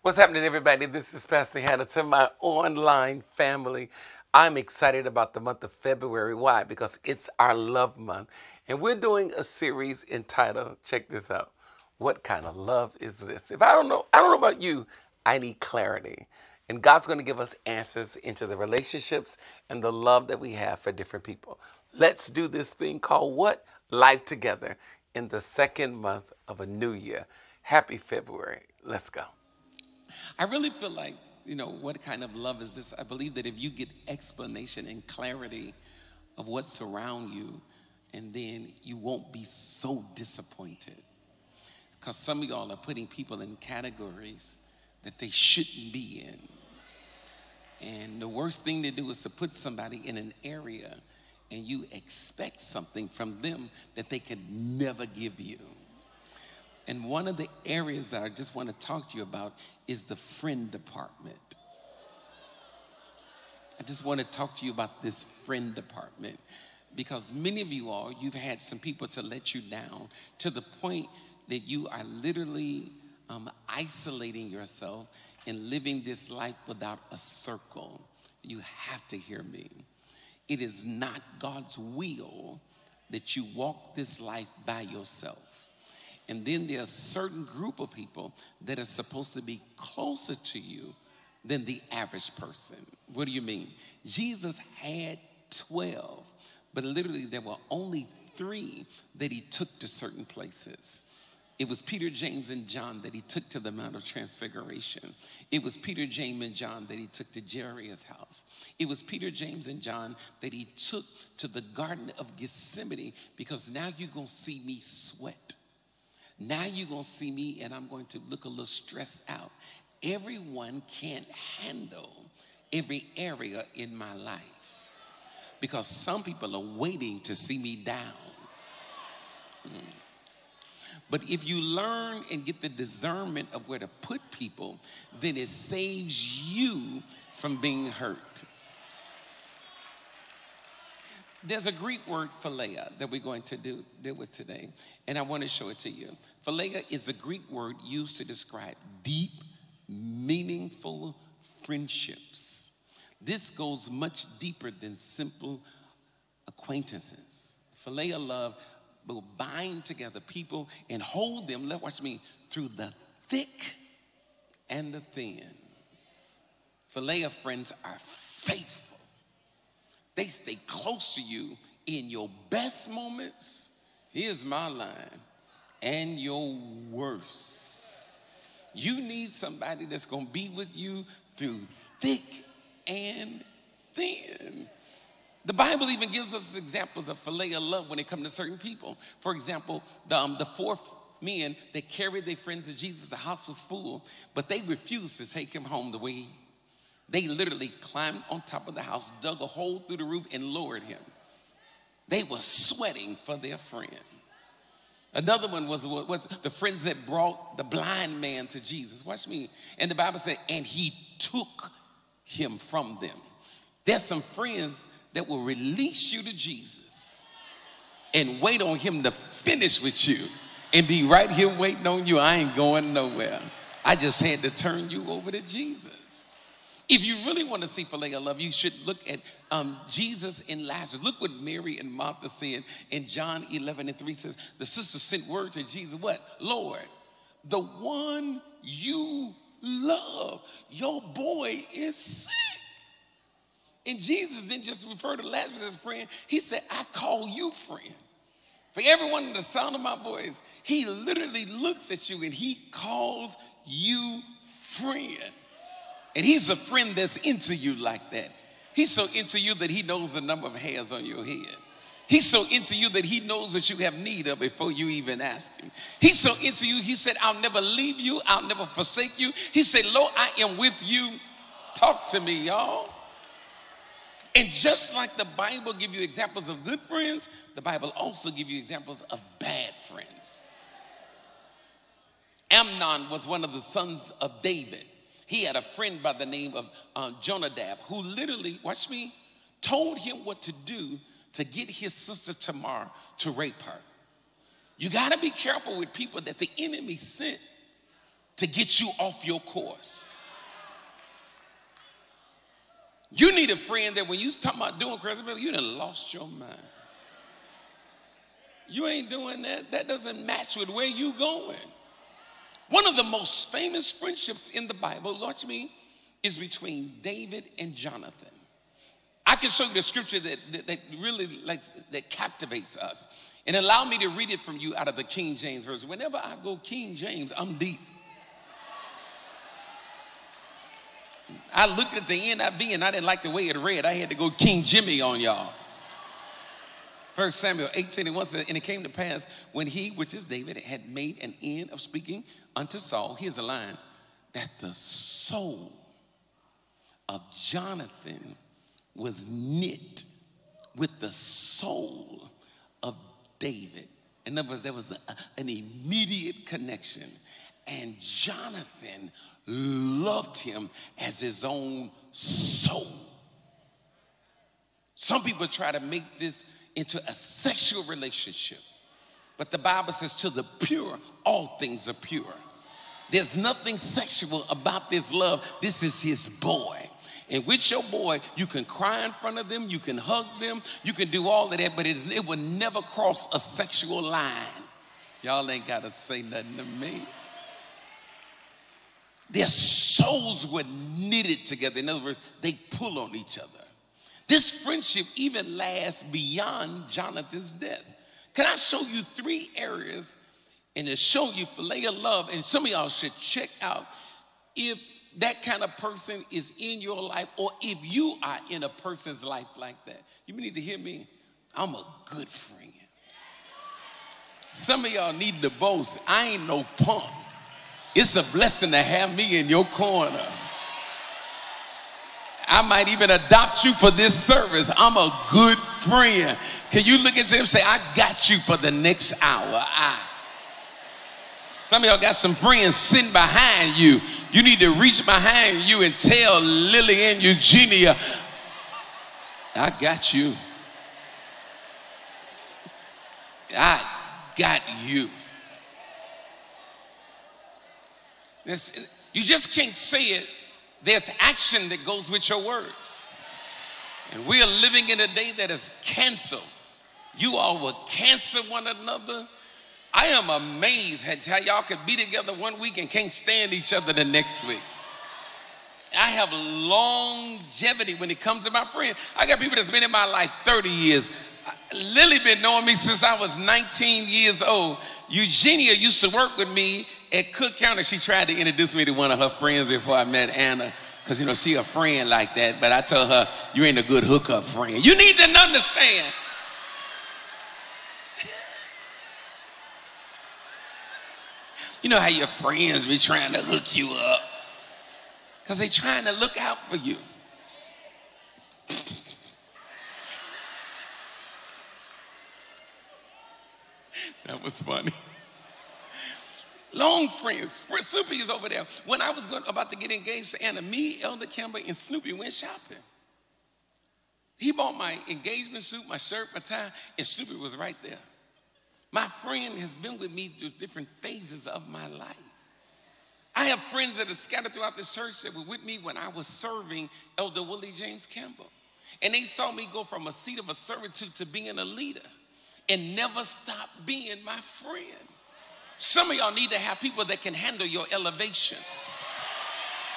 What's happening, everybody? This is Pastor Hannah. To my online family, I'm excited about the month of February. Why? Because it's our love month. And we're doing a series entitled, check this out, What Kind of Love Is This? If I don't know about you, I need clarity. And God's going to give us answers into the relationships and the love that we have for different people. Let's do this thing called what? Life Together in the second month of a new year. Happy February. Let's go. I really feel like, what kind of love is this? I believe that if you get explanation and clarity of what's around you, and then you won't be so disappointed. Because some of y'all are putting people in categories that they shouldn't be in. And the worst thing to do is to put somebody in an area and you expect something from them that they could never give you. And one of the areas that I just want to talk to you about is the friend department. I just want to talk to you about this friend department because many of you all, you've had some people to let you down to the point that you are literally isolating yourself and living this life without a circle. You have to hear me. It is not God's will that you walk this life by yourself. And then there's a certain group of people that are supposed to be closer to you than the average person. What do you mean? Jesus had 12, but literally there were only 3 that he took to certain places. It was Peter, James, and John that he took to the Mount of Transfiguration. It was Peter, James, and John that he took to Jairus' house. It was Peter, James, and John that he took to the Garden of Gethsemane because now you're going to see me sweat. Now you're going to see me and I'm going to look a little stressed out. Everyone can't handle every area in my life because some people are waiting to see me down. But if you learn and get the discernment of where to put people, then it saves you from being hurt. There's a Greek word, philea, that we're going to deal with today, and I want to show it to you. Philea is a Greek word used to describe deep, meaningful friendships. This goes much deeper than simple acquaintances. Phillia Love will bind together people and hold them, watch me, through the thick and the thin. Philea friends are faithful. They stay close to you in your best moments, here's my line, and your worst. You need somebody that's going to be with you through thick and thin. The Bible even gives us examples of Phillia Love when it comes to certain people. For example, the 4 men that carried their friends to Jesus, the house was full, but they refused to take him home the way they literally climbed on top of the house, dug a hole through the roof, and lowered him. They were sweating for their friend. Another one was the friends that brought the blind man to Jesus. Watch me. And the Bible said, and he took him from them. There's some friends that will release you to Jesus and wait on him to finish with you and be right here waiting on you. I ain't going nowhere. I just had to turn you over to Jesus. If you really want to see Phillia Love, you should look at Jesus and Lazarus. Look what Mary and Martha said in John 11:3 says, the sister sent word to Jesus, what? Lord, the one you love, your boy is sick. And Jesus didn't just refer to Lazarus as friend. He said, I call you friend. For everyone in the sound of my voice, he literally looks at you and he calls you friend. And he's a friend that's into you like that. He's so into you that he knows the number of hairs on your head. He's so into you that he knows what you have need of before you even ask him. He's so into you, he said, I'll never leave you. I'll never forsake you. He said, lo, I am with you. Talk to me, y'all. And just like the Bible gives you examples of good friends, the Bible also gives you examples of bad friends. Amnon was one of the sons of David. He had a friend by the name of Jonadab who literally, watch me, told him what to do to get his sister Tamar to rape her. You got to be careful with people that the enemy sent to get you off your course. You need a friend that when you talking about doing crazy, you done lost your mind. You ain't doing that. That doesn't match with where you going. One of the most famous friendships in the Bible, watch me, is between David and Jonathan. I can show you the scripture that really that captivates us. And allow me to read it from you out of the King James Version. Whenever I go King James, I'm deep. I looked at the NIV and I didn't like the way it read. I had to go King Jimmy on y'all. 1 Samuel 18:1 says, and it came to pass when he, which is David, had made an end of speaking unto Saul, here's a line, that the soul of Jonathan was knit with the soul of David. In other words, there was an immediate connection. And Jonathan loved him as his own soul. Some people try to make this into a sexual relationship. But the Bible says to the pure, all things are pure. There's nothing sexual about this love. This is his boy. And with your boy, you can cry in front of them, you can hug them, you can do all of that, but it will never cross a sexual line. Y'all ain't got to say nothing to me. Their souls were knitted together. In other words, they pull on each other. This friendship even lasts beyond Jonathan's death. Can I show you 3 areas and to show you Phillia Love? And some of y'all should check out if that kind of person is in your life, or if you are in a person's life like that. You need to hear me. I'm a good friend. Some of y'all need to boast. I ain't no punk. It's a blessing to have me in your corner. I might even adopt you for this service. I'm a good friend. Can you look at them and say, I got you for the next hour? Some of y'all got some friends sitting behind you. You need to reach behind you and tell Lily and Eugenia, I got you. I got you. You just can't say it. There's action that goes with your words. And we are living in a day that is canceled. You all will cancel one another. I am amazed at how y'all could be together one week and can't stand each other the next week. I have longevity when it comes to my friend. I got people that's been in my life 30 years. Lily been knowing me since I was 19 years old. Eugenia used to work with me at Cook County. She tried to introduce me to one of her friends before I met Anna, because, you know, she a friend like that. But I told her, you ain't a good hookup friend. You need to understand. You know how your friends be trying to hook you up because they trying to look out for you. That was funny. Long friends. Snoopy is over there. When I was about to get engaged to Anna, me, Elder Campbell, and Snoopy went shopping. He bought my engagement suit, my shirt, my tie, and Snoopy was right there. My friend has been with me through different phases of my life. I have friends that are scattered throughout this church that were with me when I was serving Elder Willie James Campbell. And they saw me go from a seat of a servitude to being a leader and never stop being my friend. Some of y'all need to have people that can handle your elevation.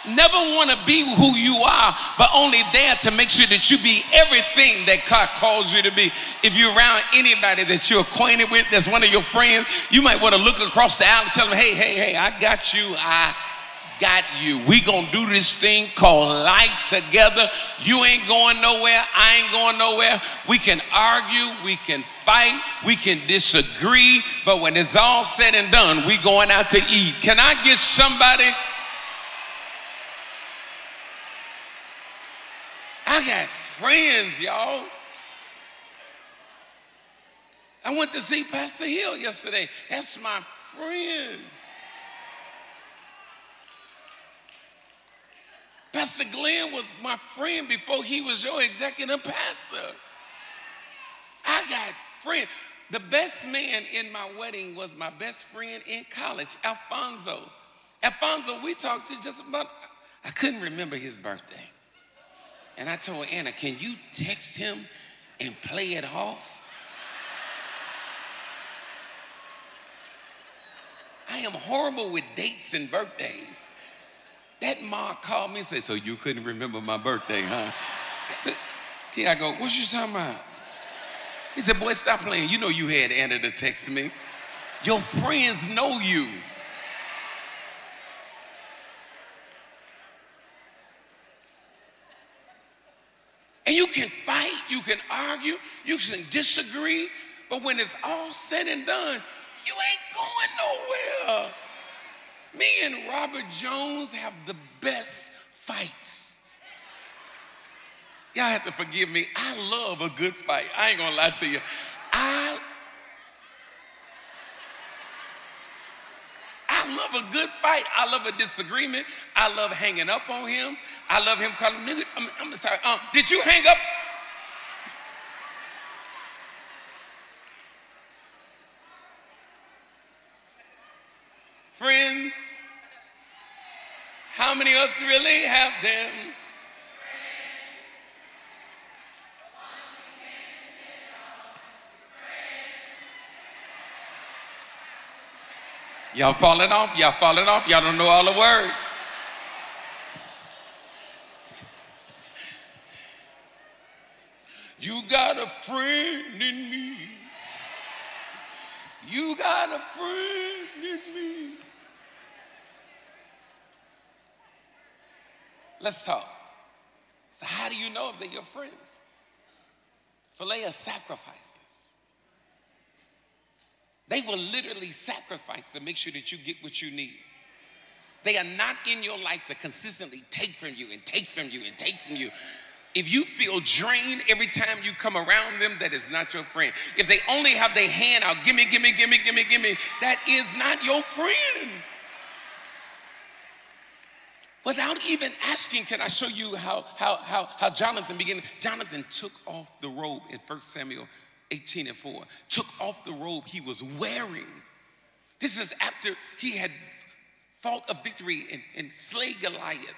Never want to be who you are, but only there to make sure that you be everything that God calls you to be. If you're around anybody that you're acquainted with, that's one of your friends, you might want to look across the aisle and tell them, hey, I got you. I got you. We gonna do this thing called life together. You ain't going nowhere. I ain't going nowhere. We can argue. We can fight. We can disagree. But when it's all said and done, we going out to eat. Can I get somebody? I got friends, y'all. I went to see Pastor Hill yesterday. That's my friend. Pastor Glenn was my friend before he was your executive pastor. I got friends. The best man in my wedding was my best friend in college, Alfonso. Alfonso, we talked to just about, I couldn't remember his birthday. And I told Anna, can you text him and play it off? I am horrible with dates and birthdays. That ma called me and said, so you couldn't remember my birthday, huh? I said, here I go, what you talking about? He said, boy, stop playing. You know you had Anna to text me. Your friends know you. And you can fight, you can argue, you can disagree, but when it's all said and done, you ain't going nowhere. Me and Robert Jones have the best fights. Y'all have to forgive me. I love a good fight. I ain't gonna lie to you. I love a good fight. I love a disagreement. I love hanging up on him. I love him calling nigga. I'm sorry. Did you hang up? Friends, how many of us really have them? Y'all falling off, y'all falling off, y'all don't know all the words. You got a friend in me. You got a friend in me. Let's talk. So how do you know if they're your friends? Phillia sacrifices. They will literally sacrifice to make sure that you get what you need. They are not in your life to consistently take from you and take from you and take from you. If you feel drained every time you come around them, that is not your friend. If they only have their hand out, gimme, gimme, gimme, gimme, gimme, that is not your friend. Without even asking, can I show you how Jonathan began? Jonathan took off the robe in 1 Samuel 18:4, took off the robe he was wearing. This is after he had fought a victory and slayed Goliath.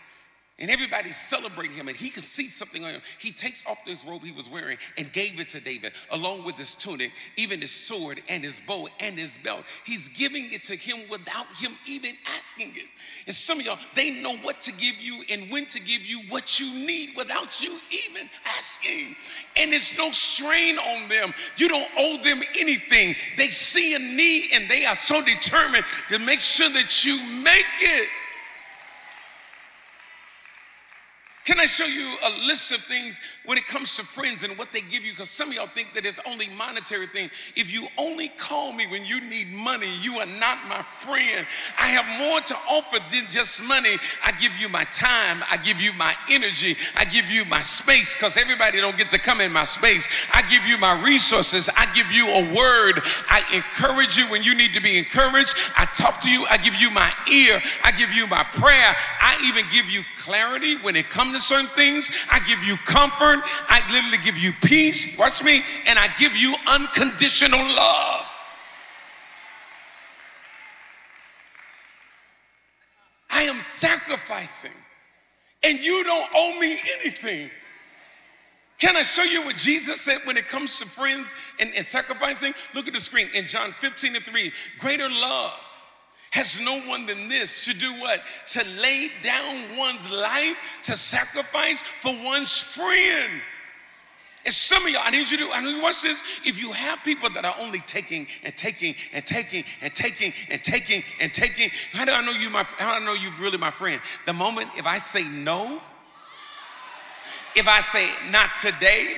And everybody's celebrating him, and he could see something on him. He takes off this robe he was wearing and gave it to David, along with his tunic, even his sword and his bow and his belt. He's giving it to him without him even asking it. And some of y'all, they know what to give you and when to give you what you need without you even asking. And it's no strain on them. You don't owe them anything. They see a need, and they are so determined to make sure that you make it. Can I show you a list of things when it comes to friends and what they give you? Because some of y'all think that it's only monetary thing. If you only call me when you need money, you are not my friend. I have more to offer than just money. I give you my time. I give you my energy. I give you my space, because everybody don't get to come in my space. I give you my resources. I give you a word. I encourage you when you need to be encouraged. I talk to you. I give you my ear. I give you my prayer. I even give you clarity when it comes to certain things. I give you comfort. I literally give you peace. Watch me. And I give you unconditional love. I am sacrificing, and you don't owe me anything. Can I show you what Jesus said when it comes to friends and sacrificing? Look at the screen. In John 15:3, greater love has no one than this, to do what? To lay down one's life, to sacrifice for one's friend. And some of y'all, I need you to watch this. If you have people that are only taking and taking and taking and taking and taking and taking, how do I know you're really my friend? The moment if I say no, if I say not today,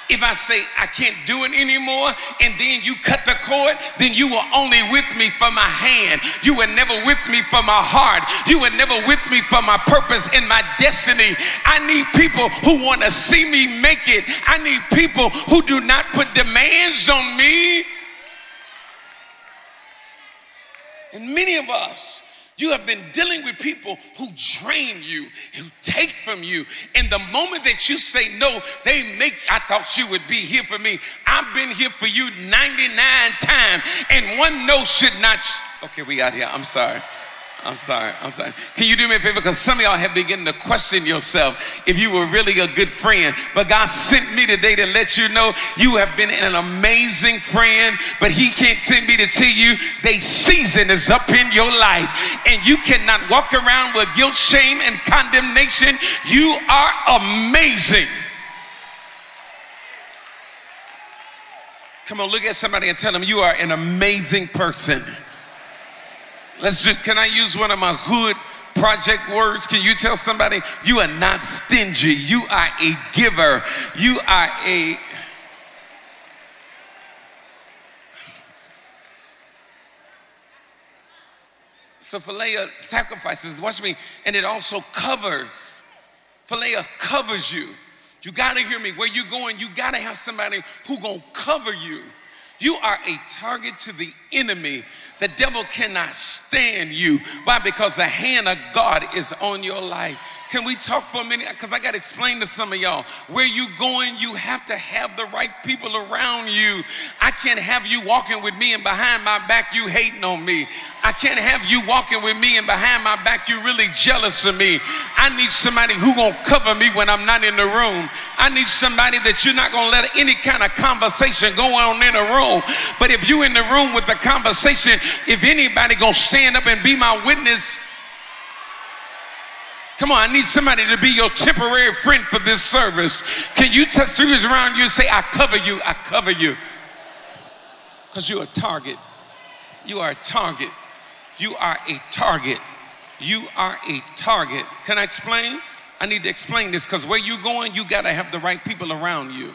if I say I can't do it anymore, and then you cut the cord, then you were only with me for my hand. You were never with me for my heart. You were never with me for my purpose and my destiny. I need people who want to see me make it. I need people who do not put demands on me. And many of us, you have been dealing with people who drain you, who take from you. And the moment that you say no, I thought you would be here for me. I've been here for you 99 times, and one no should not. Okay, we out here. I'm sorry. I'm sorry. Can you do me a favor? Because some of y'all have begun to question yourself if you were really a good friend. But God sent me today to let you know you have been an amazing friend. But he can't send me to tell you the season is up in your life. And you cannot walk around with guilt, shame, and condemnation. You are amazing. Come on, look at somebody and tell them you are an amazing person. Can I use one of my hood project words? Can you tell somebody you are not stingy? You are a giver. You are a... So Phillia sacrifices, watch me, and it also covers. Phillia covers you. You got to hear me. Where you going, you got to have somebody who going to cover you. You are a target to the enemy. The devil cannot stand you. Why? Because the hand of God is on your life. Can we talk for a minute? Because I got to explain to some of y'all. Where you going, you have to have the right people around you. I can't have you walking with me and behind my back you hating on me. I can't have you walking with me and behind my back you really jealous of me. I need somebody who gonna cover me when I'm not in the room. I need somebody that you're not gonna let any kind of conversation go on in a room. But if you in the room with the conversation, if anybody gonna stand up and be my witness, come on, I need somebody to be your temporary friend for this service. Can you touch who's around you and say, I cover you, I cover you. Because you're a target. You are a target. You are a target. You are a target. Can I explain? I need to explain this because where you're going, you got to have the right people around you.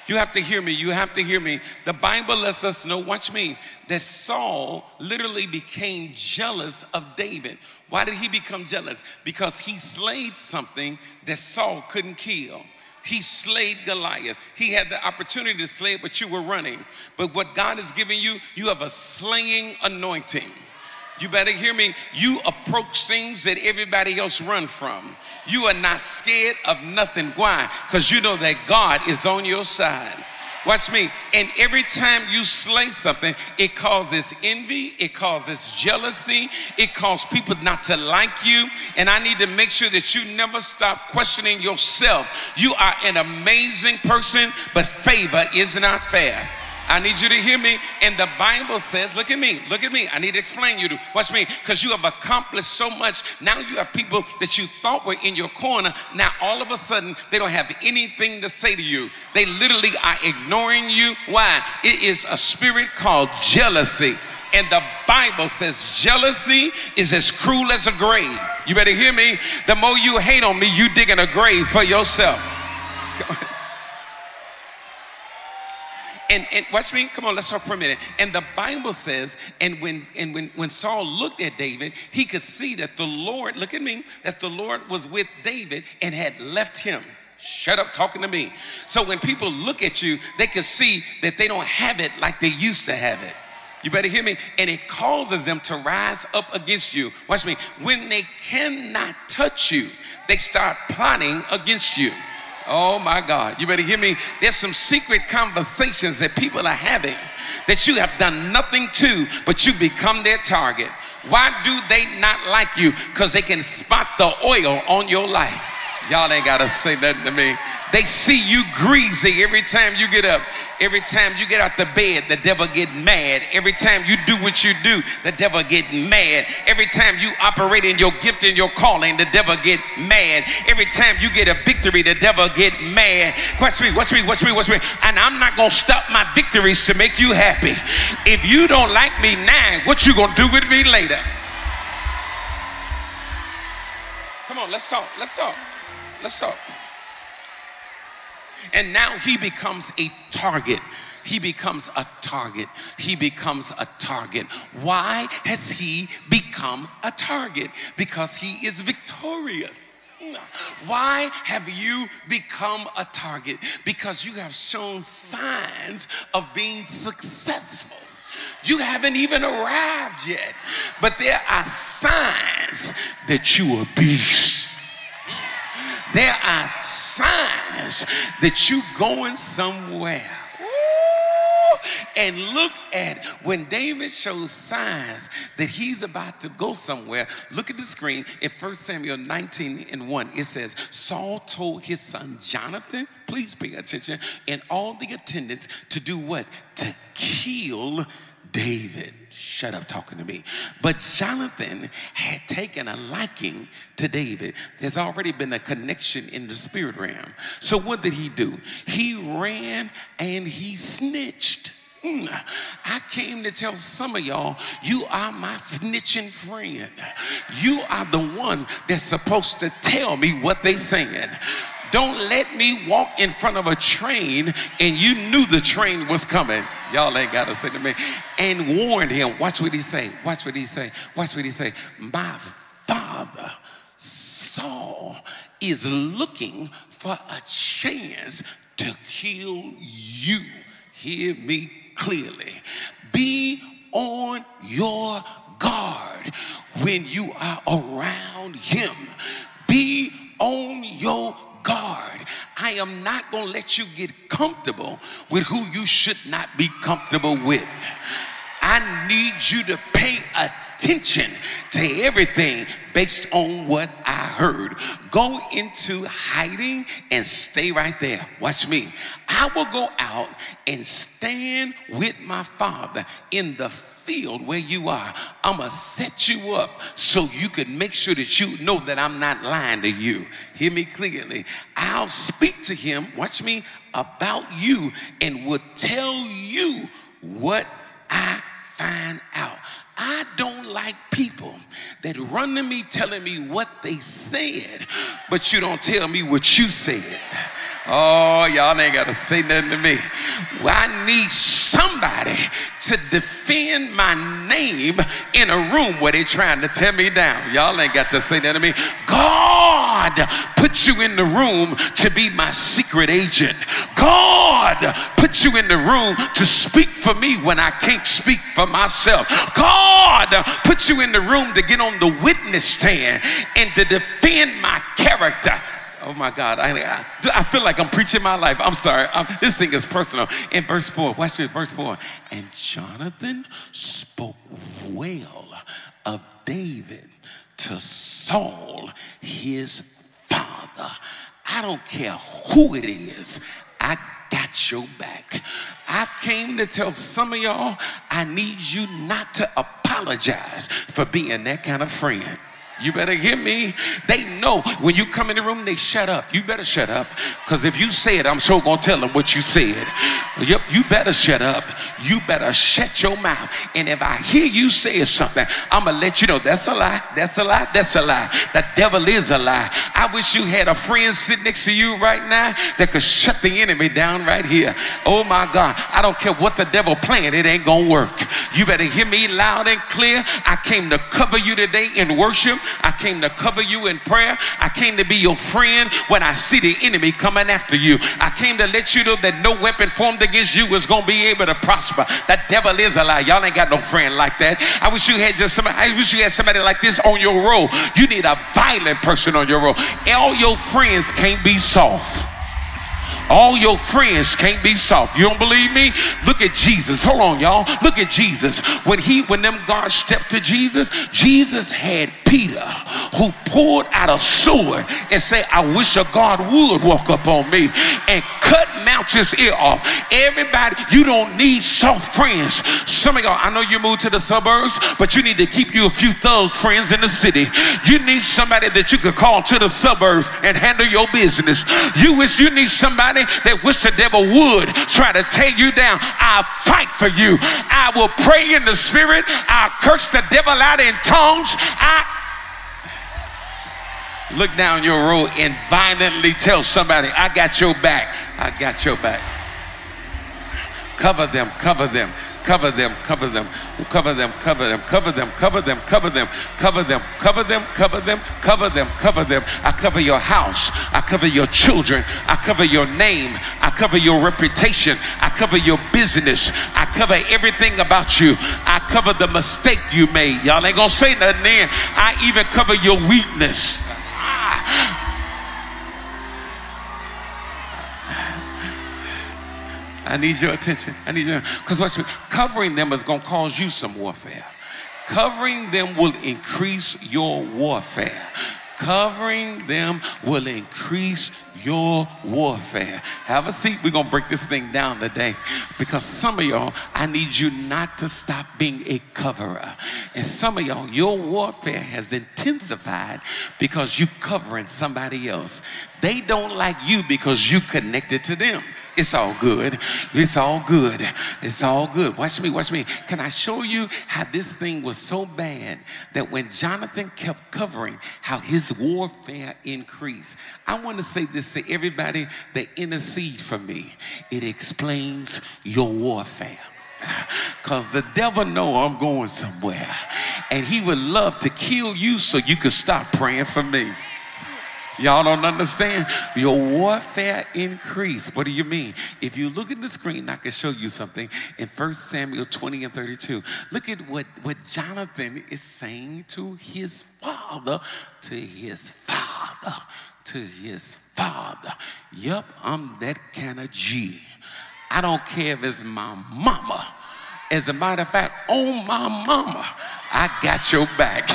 You have to hear me. You have to hear me. The Bible lets us know, watch me, that Saul literally became jealous of David. Why did he become jealous? Because he slayed something that Saul couldn't kill. He slayed Goliath. He had the opportunity to slay it, but you were running. But what God has given you, you have a slaying anointing. You better hear me. You approach things that everybody else run from. You are not scared of nothing. Why? Because you know that God is on your side. Watch me. And every time you slay something, it causes envy. It causes jealousy. It causes people not to like you. And I need to make sure that you never stop questioning yourself. You are an amazing person, but favor is not fair. I need you to hear me. And the Bible says, look at me. I need to explain you to. Watch me, because you have accomplished so much. Now you have people that you thought were in your corner. Now all of a sudden, they don't have anything to say to you. They literally are ignoring you. Why? It is a spirit called jealousy. And the Bible says jealousy is as cruel as a grave. You better hear me. The more you hate on me, you digging a grave for yourself. And watch me, come on, let's talk for a minute. And the Bible says, and when Saul looked at David, he could see that the Lord, look at me, that the Lord was with David and had left him. Shut up talking to me. So when people look at you, they can see that they don't have it like they used to have it. You better hear me. And it causes them to rise up against you. Watch me. When they cannot touch you, they start plotting against you. Oh my God, you better hear me. There's some secret conversations that people are having that you have done nothing to, but you become their target. Why do they not like you? Because they can spot the oil on your life. Y'all ain't got to say nothing to me. They see you greasy every time you get up. Every time you get out the bed, the devil get mad. Every time you do what you do, the devil get mad. Every time you operate in your gift and your calling, the devil get mad. Every time you get a victory, the devil get mad. Watch me. And I'm not going to stop my victories to make you happy. If you don't like me now, what you going to do with me later? Come on, let's talk. And now he becomes a target. He becomes a target. Why has he become a target? Because he is victorious. Why have you become a target? Because you have shown signs of being successful. You haven't even arrived yet, but there are signs that you are a beast. There are signs that you're going somewhere. Ooh. And look at when David shows signs that he's about to go somewhere. Look at the screen. In 1 Samuel 19:1, it says, Saul told his son Jonathan, please pay attention, and all the attendants to do what? To kill David. Shut up talking to me. But Jonathan had taken a liking to David. There's already been a connection in the spirit realm. So what did he do? He ran and he snitched. I came to tell some of y'all, you are my snitching friend. You are the one that's supposed to tell me what they saying. Don't let me walk in front of a train and you knew the train was coming. Y'all ain't got to say to me. And warned him. Watch what he say. Watch what he say. Watch what he say. My father, Saul, is looking for a chance to kill you. Hear me clearly. Be on your guard when you are around him. Be on your guard. I am not going to let you get comfortable with who you should not be comfortable with. I need you to pay attention to everything based on what I heard. Go into hiding and stay right there. Watch me. I will go out and stand with my father in the field where you are. I'm going to set you up so you can make sure that you know that I'm not lying to you. Hear me clearly. I'll speak to him, watch me, about you and will tell you what I find out. I don't like people that run to me telling me what they said, but you don't tell me what you said. Oh, y'all ain't got to say nothing to me. Well, I need somebody to defend my name in a room where they're trying to tear me down. Y'all ain't got to say that to me. God put you in the room to be my secret agent. God put you in the room to speak for me when I can't speak for myself. God put you in the room to get on the witness stand and to defend my character. Oh my God, I feel like I'm preaching my life. I'm sorry. This thing is personal. In verse 4, watch this, verse 4. And Jonathan spoke well of David to Saul, his father. I don't care who it is. I got your back. I came to tell some of y'all, I need you not to apologize for being that kind of friend. You better hear me. They know when you come in the room, they shut up. You better shut up. Because if you say it, I'm sure going to tell them what you said. Yep, you better shut up. You better shut your mouth. And if I hear you say something, I'm going to let you know that's a lie. That's a lie. That's a lie. The devil is a lie. I wish you had a friend sitting next to you right now that could shut the enemy down right here. Oh my God. I don't care what the devil playing. It ain't going to work. You better hear me loud and clear. I came to cover you today in worship. I came to cover you in prayer. I came to be your friend when I see the enemy coming after you. I came to let you know that no weapon formed against you is going to be able to prosper. That devil is a lie. Y'all ain't got no friend like that. I wish you had just somebody. I wish you had somebody like this on your roll. You need a violent person on your roll. All your friends can't be soft. All your friends can't be soft. You don't believe me? Look at Jesus. Hold on, y'all. Look at Jesus. When them guards stepped to Jesus, Jesus had Peter, who pulled out a sword and said, I wish a God would walk up on me, and cut Malchus' ear off. Everybody, you don't need soft friends. Some of y'all, I know you moved to the suburbs, but you need to keep you a few thug friends in the city. You need somebody that you could call to the suburbs and handle your business. You need somebody that wish the devil would try to tear you down. I'll fight for you. I will pray in the spirit. I'll curse the devil out in tongues. Look down your road and violently tell somebody, I got your back. I got your back. Cover them, cover them, cover them, cover them, cover them, cover them, cover them, cover them, cover them, cover them, cover them, cover them, cover them, cover them. I cover your house. I cover your children. I cover your name. I cover your reputation. I cover your business. I cover everything about you. I cover the mistake you made. Y'all ain't gonna say nothing then. I even cover your weakness. I need your attention. I need your, because watch me. Covering them is going to cause you some warfare. Covering them will increase your warfare. Covering them will increase your warfare. Have a seat. We're going to break this thing down today, because some of y'all, I need you not to stop being a coverer. And some of y'all, your warfare has intensified because you covering somebody else. They don't like you because you connected to them. It's all good. It's all good. It's all good. Watch me. Watch me. Can I show you how this thing was so bad that when Jonathan kept covering, how his warfare increased? I want to say this to everybody that intercede for me. It explains your warfare. Because the devil know I'm going somewhere, and he would love to kill you so you could stop praying for me. Y'all don't understand. Your warfare increased. What do you mean? If you look at the screen, I can show you something. In 1 Samuel 20 and 32, look at what Jonathan is saying to his father, to his father, to his father. Yup, I'm that kind of G. I don't care if it's my mama. As a matter of fact, on my mama, I got your back.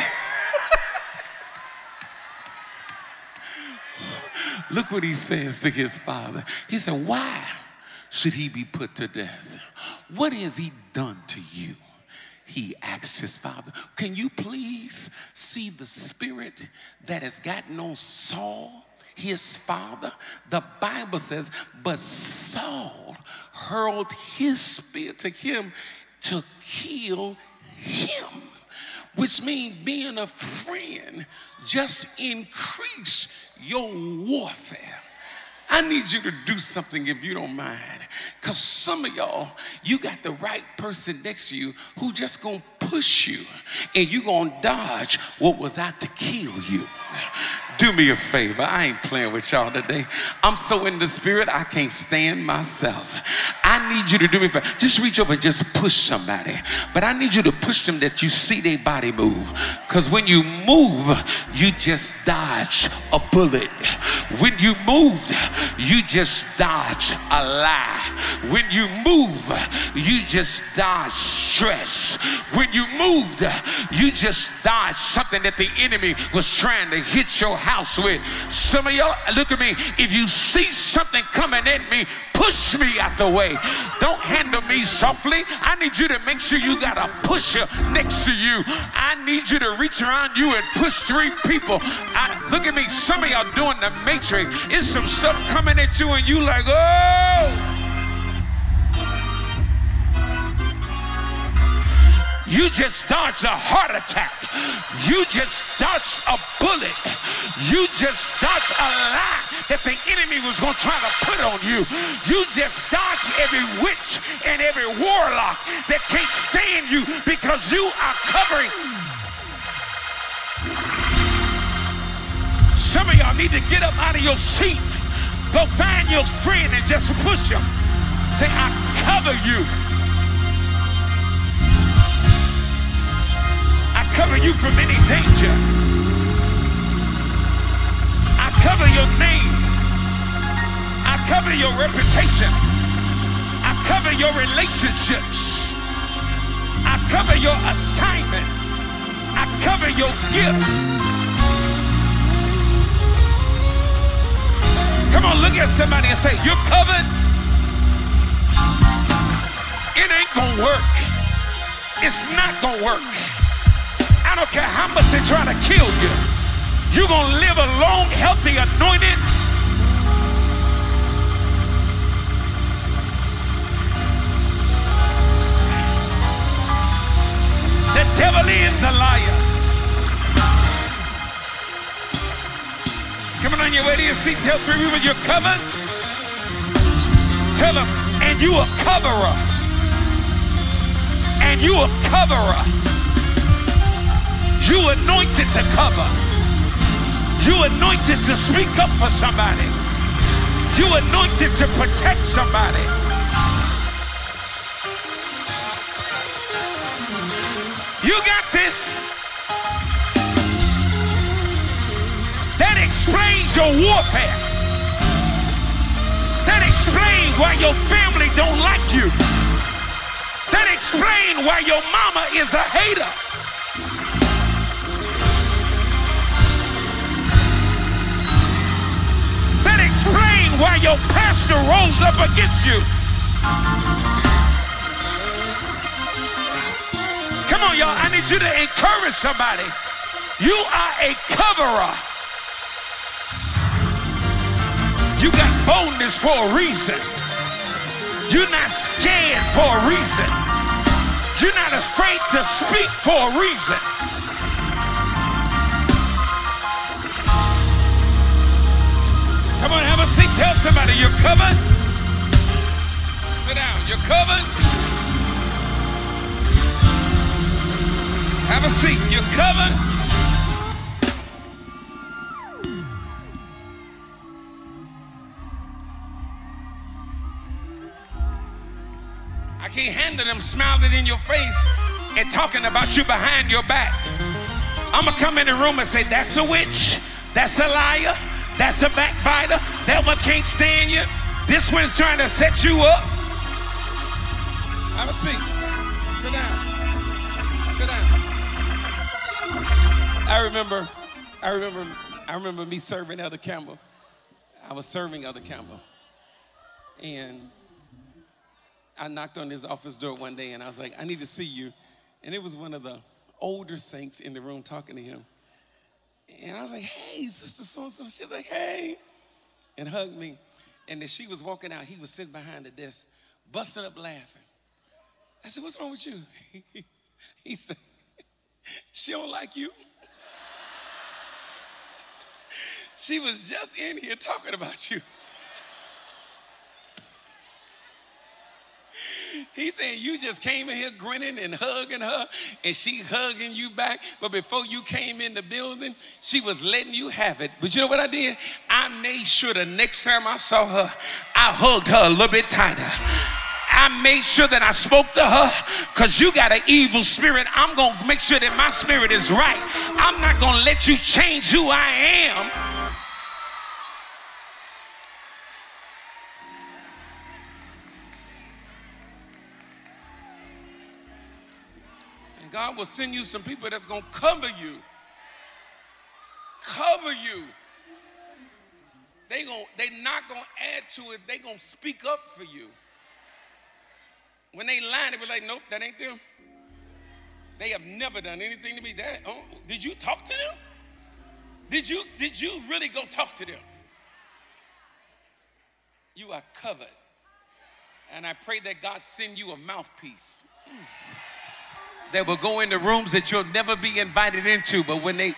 Look what he says to his father. He said, why should he be put to death? What has he done to you? He asked his father. Can you please see the spirit that has gotten on Saul, his father? The Bible says, but Saul hurled his spear to him to kill him. Which means being a friend just increased your warfare. I need you to do something if you don't mind. Because some of y'all, you got the right person next to you who just going to push you, and you going to dodge what was out to kill you. Do me a favor. I ain't playing with y'all today. I'm so in the spirit, I can't stand myself. I need you to do me a favor. Just reach over and just push somebody. But I need you to push them that you see their body move. Because when you move, you just dodge a bullet. When you moved, you just dodge a lie. When you move, you just dodge stress. When you moved, you just dodge something that the enemy was trying to hit your house with. Some of y'all, look at me. If you see something coming at me, push me out the way. Don't handle me softly. I need you to make sure you got a pusher next to you. I need you to reach around you and push 3 people. Look at me. Some of y'all doing the matrix. It's some stuff coming at you and you like, oh. You just dodged a heart attack. You just dodged a bullet. You just dodged a lie that the enemy was going to try to put on you. You just dodged every witch and every warlock that can't stand you because you are covering. Some of y'all need to get up out of your seat. Go find your friend and just push him. Say, I cover you. Cover you from any danger. I cover your name. I cover your reputation. I cover your relationships. I cover your assignment. I cover your gift. Come on, look at somebody and say, you're covered. It ain't gonna work. It's not gonna work. I don't care how much they try to kill you. You're going to live a long, healthy, anointed. The devil is a liar. Come on your way to your seat. Tell 3 people you're covered. Tell them, and you a coverer. And you a coverer. You anointed to cover. You anointed to speak up for somebody. You anointed to protect somebody. You got this. That explains your warfare. That explains why your family don't like you. That explains why your mama is a hater. That explains why your pastor rose up against you. Come on, y'all. I need you to encourage somebody. You are a coverer. You got boldness for a reason. You're not scared for a reason. You're not afraid to speak for a reason. Come on, have a seat. Tell somebody you're covered. Sit down. You're covered. Have a seat. You're covered. I can't handle them smiling in your face and talking about you behind your back. I'm going to come in the room and say, that's a witch. That's a liar. That's a backbiter. That one can't stand you. This one's trying to set you up. Have a seat. Sit down. Sit down. I remember me serving Elder Campbell. I was serving Elder Campbell. And I knocked on his office door one day and I was like, I need to see you. And it was one of the older saints in the room talking to him. And I was like, hey, Sister so-and-so. She was like, hey, and hugged me. And as she was walking out, he was sitting behind the desk, busting up laughing. I said, what's wrong with you? He said, she don't like you. She was just in here talking about you. He's saying you just came in here grinning and hugging her, and she hugging you back. But before you came in the building, she was letting you have it. But you know what I did? I made sure the next time I saw her, I hugged her a little bit tighter. I made sure that I spoke to her, because you got an evil spirit. I'm going to make sure that my spirit is right. I'm not going to let you change who I am. God will send you some people that's going to cover you. Cover you. They not going to add to it. They going to speak up for you. When they lie, they be like, nope, that ain't them. They have never done anything to me. Did you talk to them? Did you really go talk to them? You are covered. And I pray that God send you a mouthpiece. That will go into rooms that you'll never be invited into, but when they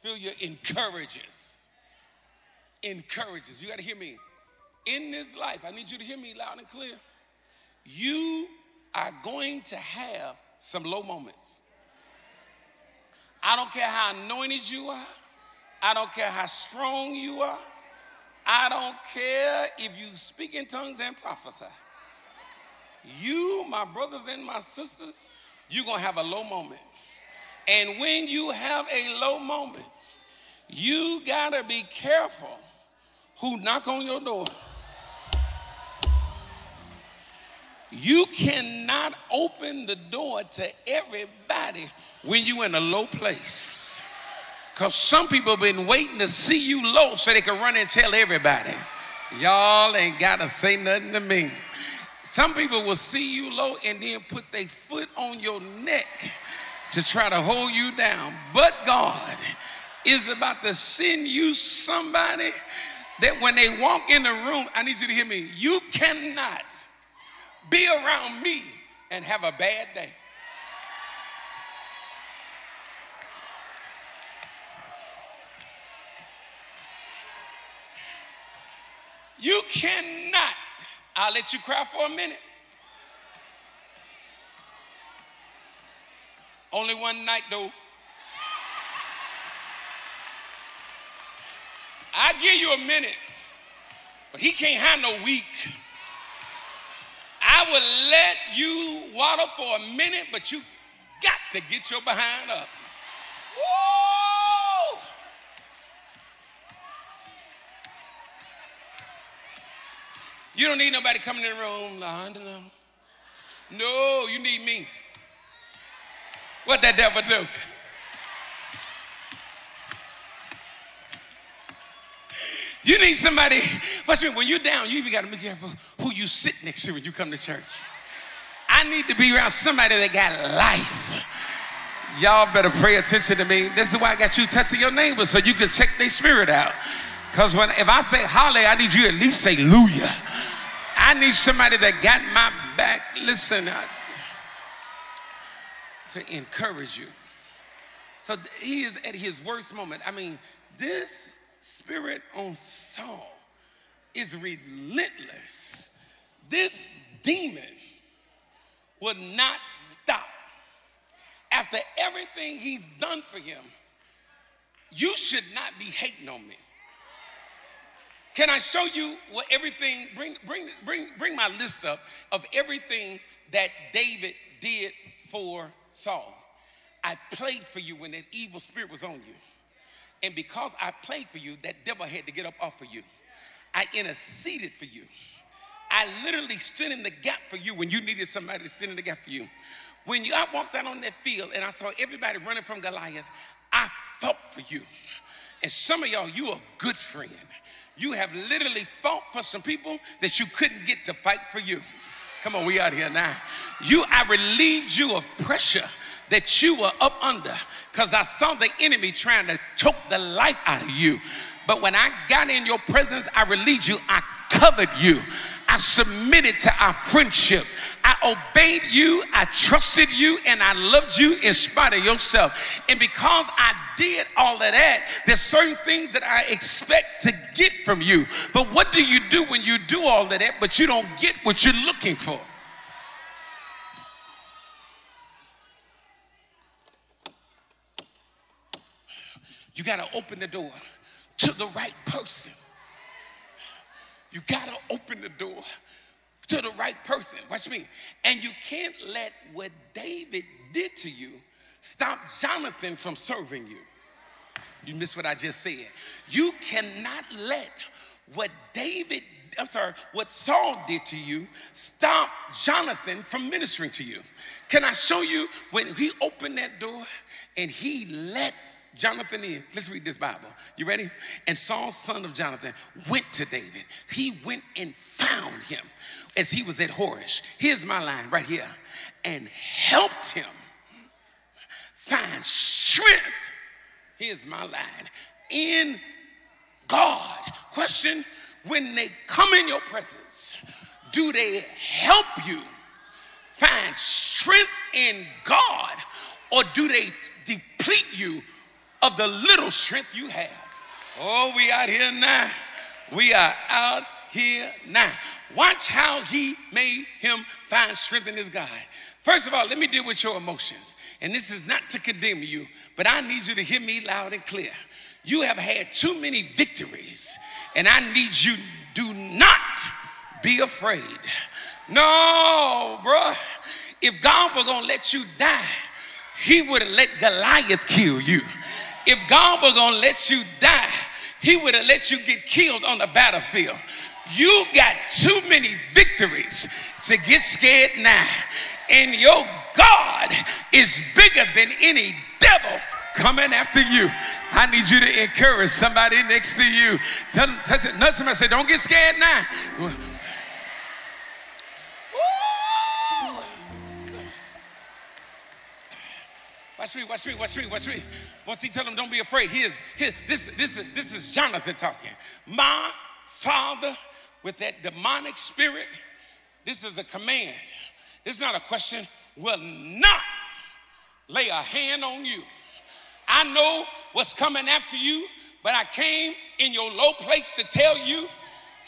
Phillia encourages. You got to hear me. In this life, I need you to hear me loud and clear. You are going to have some low moments. I don't care how anointed you are. I don't care how strong you are. I don't care if you speak in tongues and prophesy. You, my brothers and my sisters, you're going to have a low moment. And when you have a low moment, you got to be careful who knock on your door. You cannot open the door to everybody when you're in a low place. Because some people have been waiting to see you low so they can run and tell everybody. Y'all ain't got to say nothing to me. Some people will see you low and then put their foot on your neck to try to hold you down. But God is about to send you somebody that when they walk in the room, I need you to hear me, you cannot be around me and have a bad day. You cannot. I'll let you cry for a minute. Only one night, though. I give you a minute, but he can't have no week. I will let you waddle for a minute, but you got to get your behind up. Woo! You don't need nobody coming in the room. No, you need me. What that devil do? You need somebody. Watch me. When you're down, you even got to be careful who you sit next to when you come to church. I need to be around somebody that got life. Y'all better pay attention to me. This is why I got you touching your neighbor so you can check their spirit out. Because if I say holly, I need you to at least say hallelujah. I need somebody that got my back. Listen, to encourage you. So he is at his worst moment. I mean, this spirit on Saul is relentless. This demon will not stop. After everything he's done for him, you should not be hating on me. Can I show you what everything, bring my list up of everything that David did for Saul. I played for you when that evil spirit was on you. And because I played for you, that devil had to get up off of you. I interceded for you. I literally stood in the gap for you when you needed somebody to stand in the gap for you. When I walked out on that field and I saw everybody running from Goliath, I fought for you. And some of y'all, you are a good friend. You have literally fought for some people that you couldn't get to fight for you. Come on, we out here now. I relieved you of pressure that you were up under because I saw the enemy trying to choke the life out of you. But when I got in your presence, I relieved you. I covered you. I submitted to our friendship. I obeyed you. I trusted you, and I loved you in spite of yourself. And because I did all of that, there's certain things that I expect to get from you. But what do you do when you do all of that, but you don't get what you're looking for? You got to open the door to the right person. You got to open the door to the right person. Watch me. And you can't let what David did to you stop Jonathan from serving you. You missed what I just said. You cannot let what Saul did to you stop Jonathan from ministering to you. Can I show you when he opened that door and he let Jonathan in? Let's read this Bible. You ready? And Saul, son of Jonathan, went to David. He went and found him as he was at Horish. Here's my line right here. And helped him find strength. Here's my line. In God. Question: when they come in your presence, do they help you find strength in God, or do they deplete you of the little strength you have? Oh, we out here now. We are out here now. Watch how he made him find strength in his God. First of all, let me deal with your emotions. And this is not to condemn you, but I need you to hear me loud and clear. You have had too many victories, and I need you do not be afraid. No, bro. If God were going to let you die, he would have let Goliath kill you. If God were going to let you die, he would have let you get killed on the battlefield. You got too many victories to get scared now. And your God is bigger than any devil coming after you. I need you to encourage somebody next to you. Touch it. Nudge somebody, say, don't get scared now. Watch me, watch me, watch me, watch me. Once he tell them, don't be afraid. This is Jonathan talking. My father with that demonic spirit, this is a command. This is not a question. Will not lay a hand on you. I know what's coming after you, but I came in your low place to tell you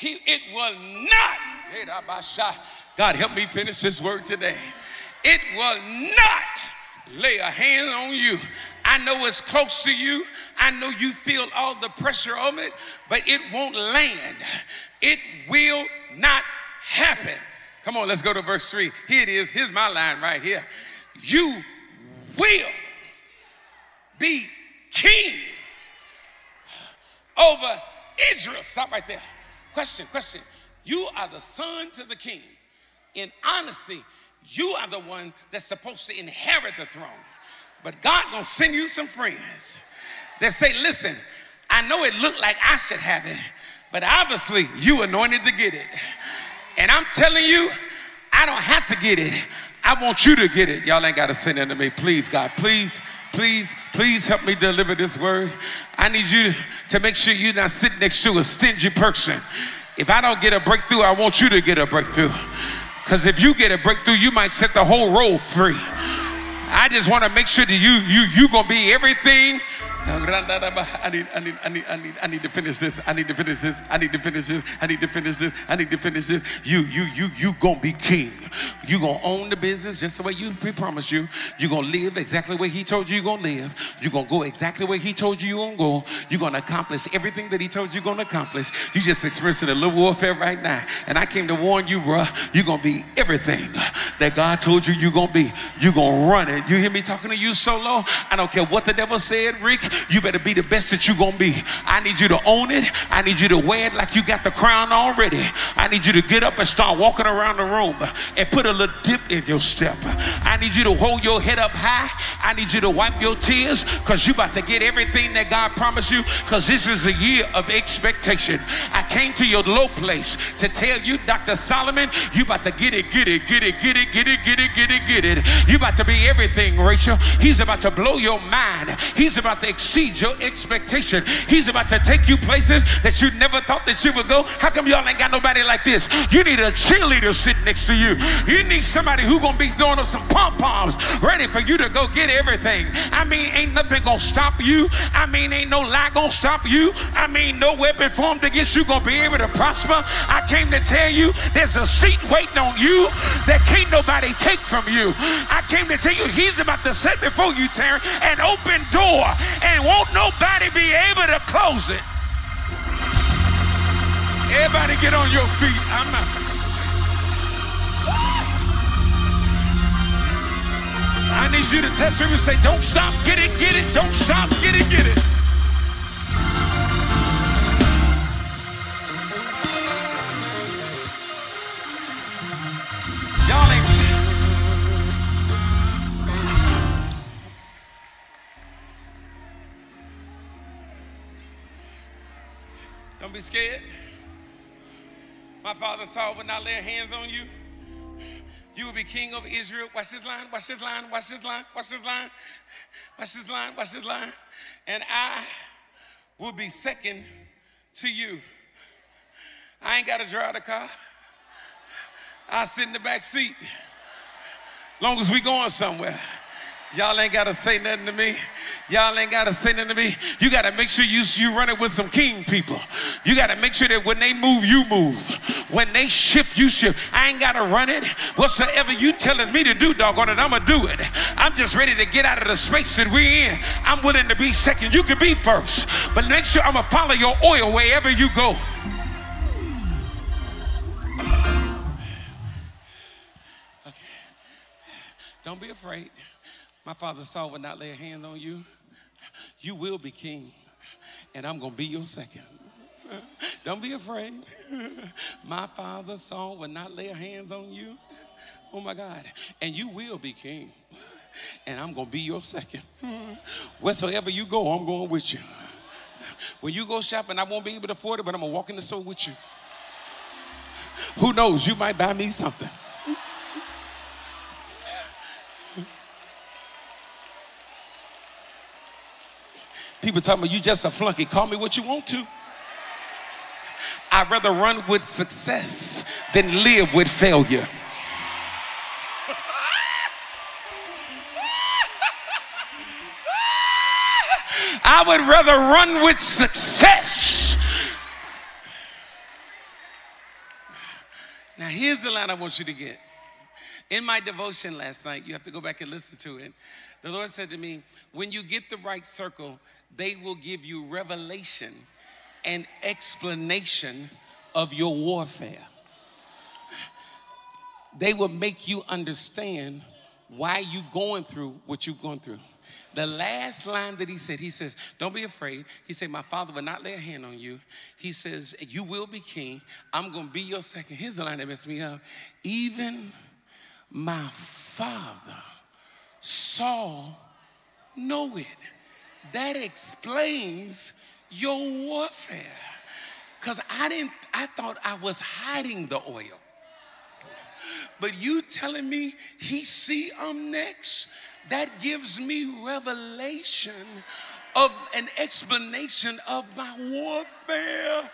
it will not. God, help me finish this word today. It will not lay a hand on you. I know it's close to you. I know you feel all the pressure of it, but it won't land. It will not happen. Come on, let's go to verse 3. Here it is. Here's my line right here. You will be king over Israel. Stop right there. Question. You are the son to the king. In honesty, you are the one that's supposed to inherit the throne. But God gonna send you some friends that say, listen, I know it looked like I should have it, but obviously you anointed to get it. And I'm telling you, I don't have to get it. I want you to get it. Y'all ain't got to say that to me. Please, God, please, please, please help me deliver this word. I need you to make sure you're not sitting next to a stingy person. If I don't get a breakthrough, I want you to get a breakthrough. Because if you get a breakthrough, you might set the whole road free. I just want to make sure that you going to be everything. I need to finish this. I need to finish this. I need to finish this. I need to finish this. I need to finish this. You gonna be king. You gonna own the business just the way he promised you. You gonna live exactly where he told you you gonna live. You gonna go exactly where he told you you gonna go. You gonna accomplish everything that he told you gonna accomplish. You just experiencing a little warfare right now. And I came to warn you, bruh, you gonna be everything that God told you you gonna be. You gonna run it. You hear me talking to you solo? I don't care what the devil said, Rick. You better be the best that you're going to be. I need you to own it. I need you to wear it like you got the crown already. I need you to get up and start walking around the room and put a little dip in your step. I need you to hold your head up high. I need you to wipe your tears because you're about to get everything that God promised you, because this is a year of expectation. I came to your low place to tell you, Dr. Solomon, you about to get it, get it, get it, get it, get it, get it, get it, get it. You about to be everything, Rachel. He's about to blow your mind. He's about to exceed your expectation. He's about to take you places that you never thought that you would go. How come y'all ain't got nobody like this? You need a cheerleader sitting next to you. You need somebody who gonna be throwing up some pom-poms ready for you to go get everything. I mean, ain't nothing gonna stop you. I mean, ain't no lie gonna stop you. I mean, no weapon formed against you gonna be able to prosper. I came to tell you there's a seat waiting on you that can't nobody take from you. I came to tell you he's about to set before you, Terry, an open door, and won't nobody be able to close it. Everybody get on your feet. I need you to test him and say, don't stop, get it, get it. Don't stop, get it, get it. Y'all ain't. Don't be scared. My father saw would not lay hands on you. You will be king over Israel. Watch this line, watch this line, watch this line, watch this line, watch this line, watch this line. And I will be second to you. I ain't got to drive the car. I sit in the back seat. Long as we going somewhere. Y'all ain't got to say nothing to me. Y'all ain't got to say nothing to me. You got to make sure you run it with some king people. You got to make sure that when they move, you move. When they shift, you shift. I ain't got to run it. Whatsoever you telling me to do, doggone it, I'm going to do it. I'm just ready to get out of the space that we're in. I'm willing to be second. You can be first. But make sure I'm going to follow your oil wherever you go. Okay. Don't be afraid. My father Saul would not lay a hand on you. You will be king, and I'm going to be your second. Don't be afraid. My father Saul would not lay hands on you. Oh, my God. And you will be king, and I'm going to be your second. Wheresoever you go, I'm going with you. When you go shopping, I won't be able to afford it, but I'm going to walk in the store with you. Who knows? You might buy me something. People tell me, you just a flunky. Call me what you want to. I'd rather run with success than live with failure. I would rather run with success. Now, here's the line I want you to get. In my devotion last night, you have to go back and listen to it. The Lord said to me, when you get the right circle, they will give you revelation and explanation of your warfare. They will make you understand why you're going through what you've gone through. The last line that he says, don't be afraid. He said, my father will not lay a hand on you. He says, you will be king. I'm going to be your second. Here's the line that messed me up. Even my father Saul know it. That explains your warfare. Because I thought I was hiding the oil. But you telling me he see I'm next, that gives me revelation of an explanation of my warfare.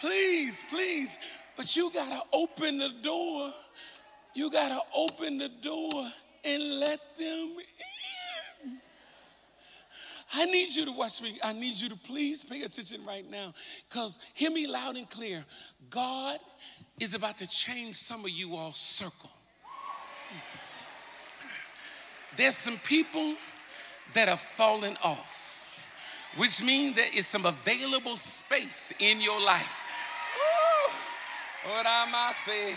Please, please. But you got to open the door. You got to open the door and let them in. I need you to watch me. I need you to please pay attention right now. Because hear me loud and clear. God is about to change some of you all's circle. There's some people that are falling off, which means there is some available space in your life. What am I saying?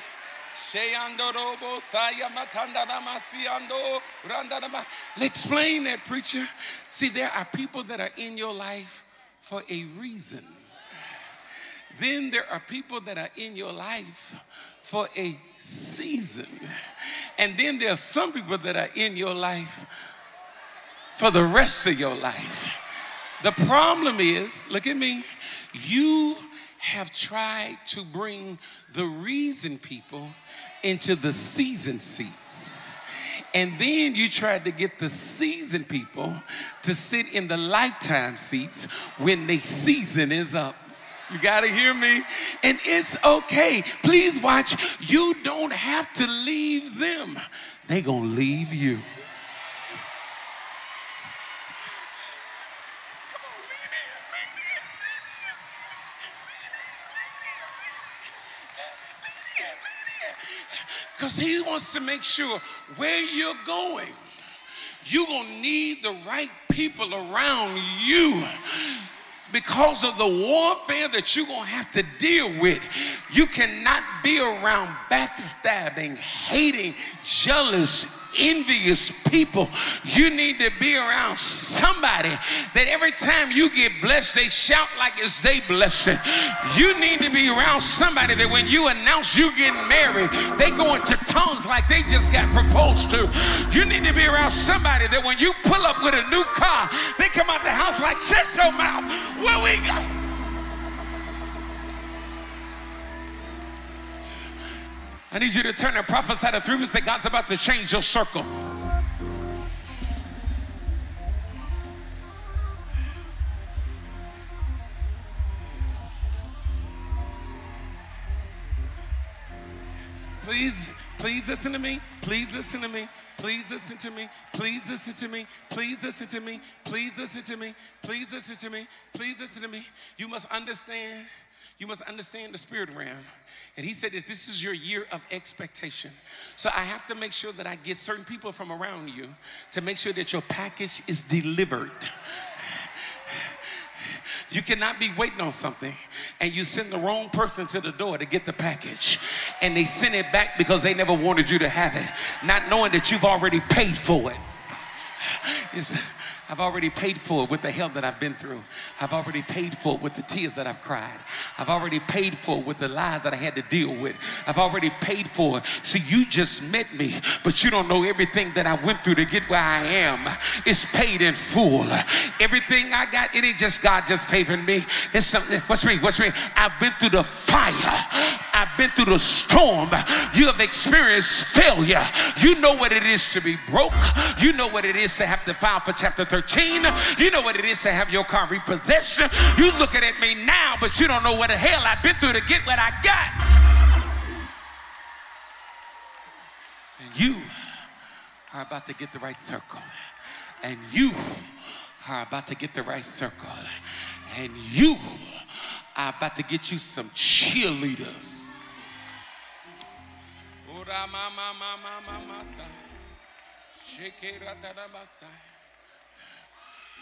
Explain that, preacher. See, there are people that are in your life for a reason. Then there are people that are in your life for a season. And then there are some people that are in your life for the rest of your life. The problem is, look at me, you have tried to bring the reason people into the season seats. And then you tried to get the season people to sit in the lifetime seats when their season is up. You got to hear me? And it's okay. Please watch. You don't have to leave them. They're going to leave you. Because he wants to make sure where you're going, you're going to need the right people around you. Because of the warfare that you're going to have to deal with. You cannot be around backstabbing, hating, jealous, envious people. You need to be around somebody that every time you get blessed, they shout like it's their blessing. You need to be around somebody that when you announce you getting married, they go into tongues like they just got proposed to. You need to be around somebody that when you pull up with a new car, they come out the house like, shut your mouth. Where we go? I need you to turn and prophesy to 3 and say, God's about to change your circle. Please listen to me. Please listen to me. Please listen to me. Please listen to me. Please listen to me. Please listen to me. Please listen to me. Please listen to me. You must understand the spirit realm. And he said that this is your year of expectation. So I have to make sure that I get certain people from around you to make sure that your package is delivered. You cannot be waiting on something and you send the wrong person to the door to get the package and they send it back because they never wanted you to have it, not knowing that you've already paid for it. I've already paid for it with the hell that I've been through. I've already paid for it with the tears that I've cried. I've already paid for it with the lies that I had to deal with. I've already paid for it. See, you just met me, but you don't know everything that I went through to get where I am. It's paid in full. Everything I got, it ain't just God just favoring me. It's something. Watch me. I've been through the fire. I've been through the storm. You have experienced failure. You know what it is to be broke. You know what it is to have to file for Chapter 13. You know what it is to have your car repossessed. You looking at me now, but you don't know what the hell I've been through to get what I got. And you are about to get the right circle. And you are about to get the right circle. And you are about to get you some cheerleaders.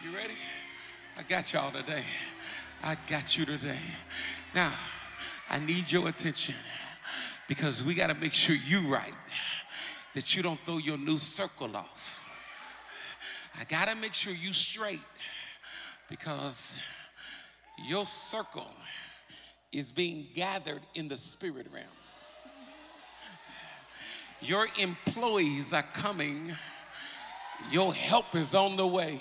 You ready? I got y'all today. I got you today. Now, I need your attention because we got to make sure you right, that you don't throw your new circle off. I got to make sure you straight because your circle is being gathered in the spirit realm. Your employees are coming. Your help is on the way.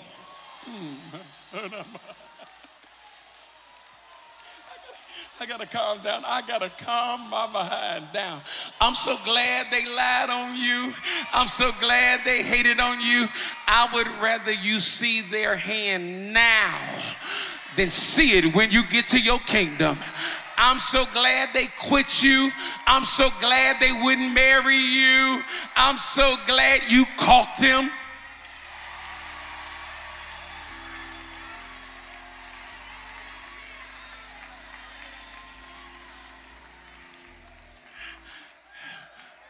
I got to calm down. I got to calm my behind down. I'm so glad they lied on you. I'm so glad they hated on you. I would rather you see their hand now than see it when you get to your kingdom. I'm so glad they quit you. I'm so glad they wouldn't marry you. I'm so glad you caught them.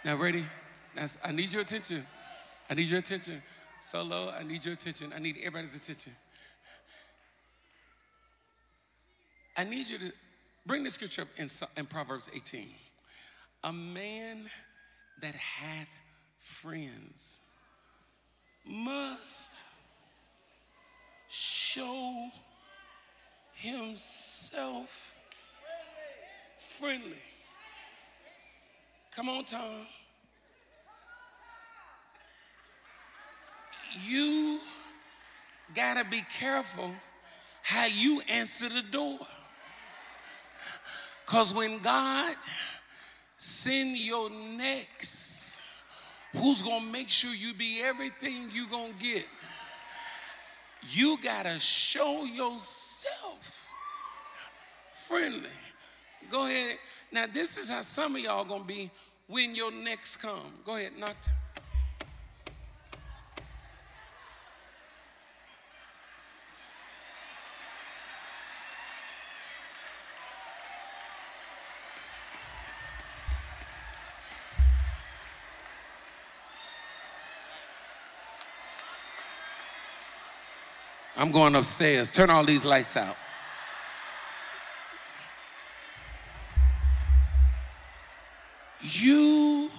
Now, ready? I need your attention. I need your attention. Solo, I need your attention. I need everybody's attention. I need you to bring the scripture up in Proverbs 18. A man that hath friends must show himself friendly. Come on, Tom. You gotta be careful how you answer the door. Because when God send your next, who's gonna make sure you be everything you gonna get? You gotta show yourself friendly. Go ahead. Now this is how some of y'all gonna be when your next come. Go ahead, knock. I'm going upstairs. Turn all these lights out. You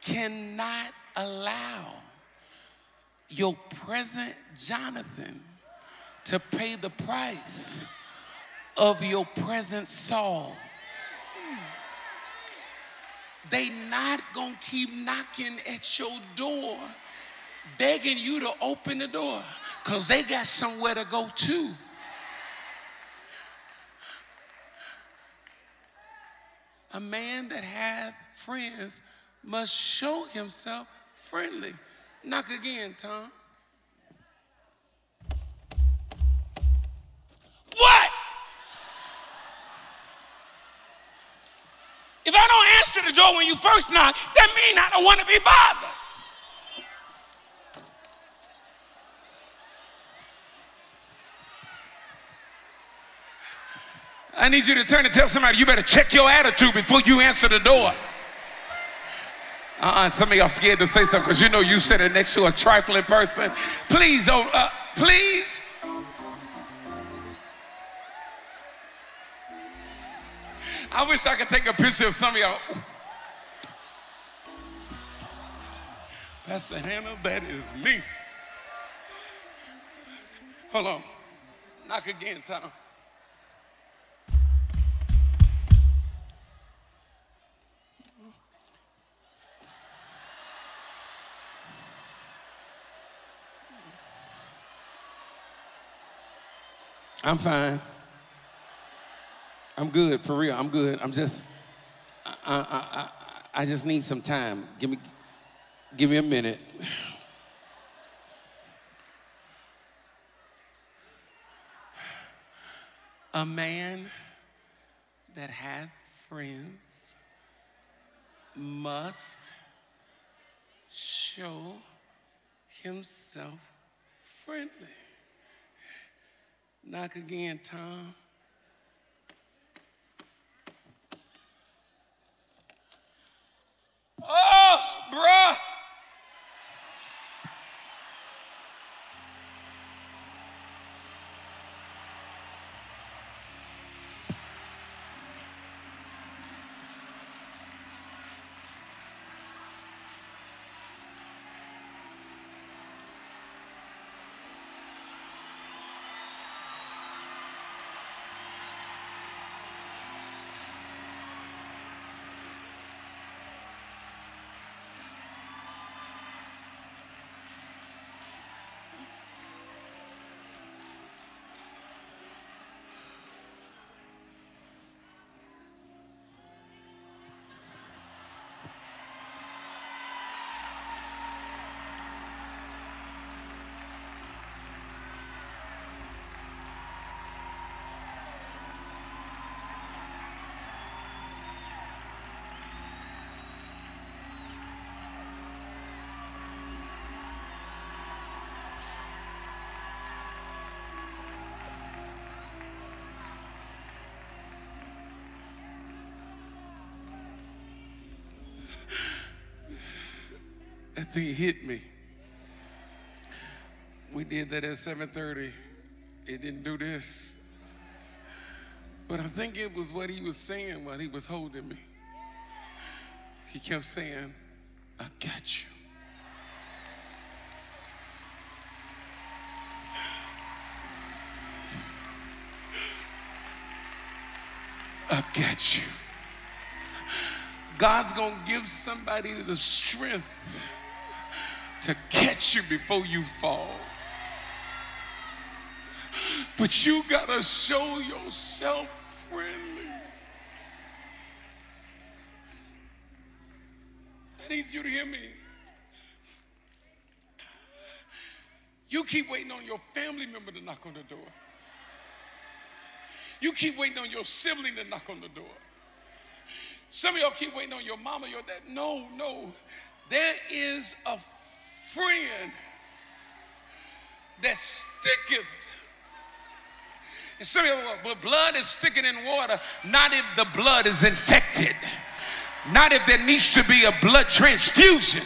cannot allow your present Jonathan to pay the price of your present Saul. They not gonna keep knocking at your door, begging you to open the door, because they got somewhere to go to. A man that hath friends must show himself friendly. Knock again, Tom. What? If I don't answer the door when you first knock, that means I don't want to be bothered. I need you to turn and tell somebody, you better check your attitude before you answer the door. Some of y'all scared to say something because you know you sitting next to a trifling person. Please, please. I wish I could take a picture of some of y'all. Pastor Hannah, that is me. Hold on. Knock again, Tom. I'm fine. I'm good, for real. I'm good. I'm just, I just need some time. Give me a minute. A man that hath friends must show himself friendly. Knock again, Tom. Oh, bruh. That thing hit me. We did that at 7:30. It didn't do this. But I think it was what he was saying while he was holding me. He kept saying, I got you. I got you. God's going to give somebody the strength to catch you before you fall. But you got to show yourself friendly. I need you to hear me. You keep waiting on your family member to knock on the door. You keep waiting on your sibling to knock on the door. Some of y'all keep waiting on your mama, your dad. No. There is a friend that sticketh. And some of y'all, but blood is sticking in water, not if the blood is infected. Not if there needs to be a blood transfusion.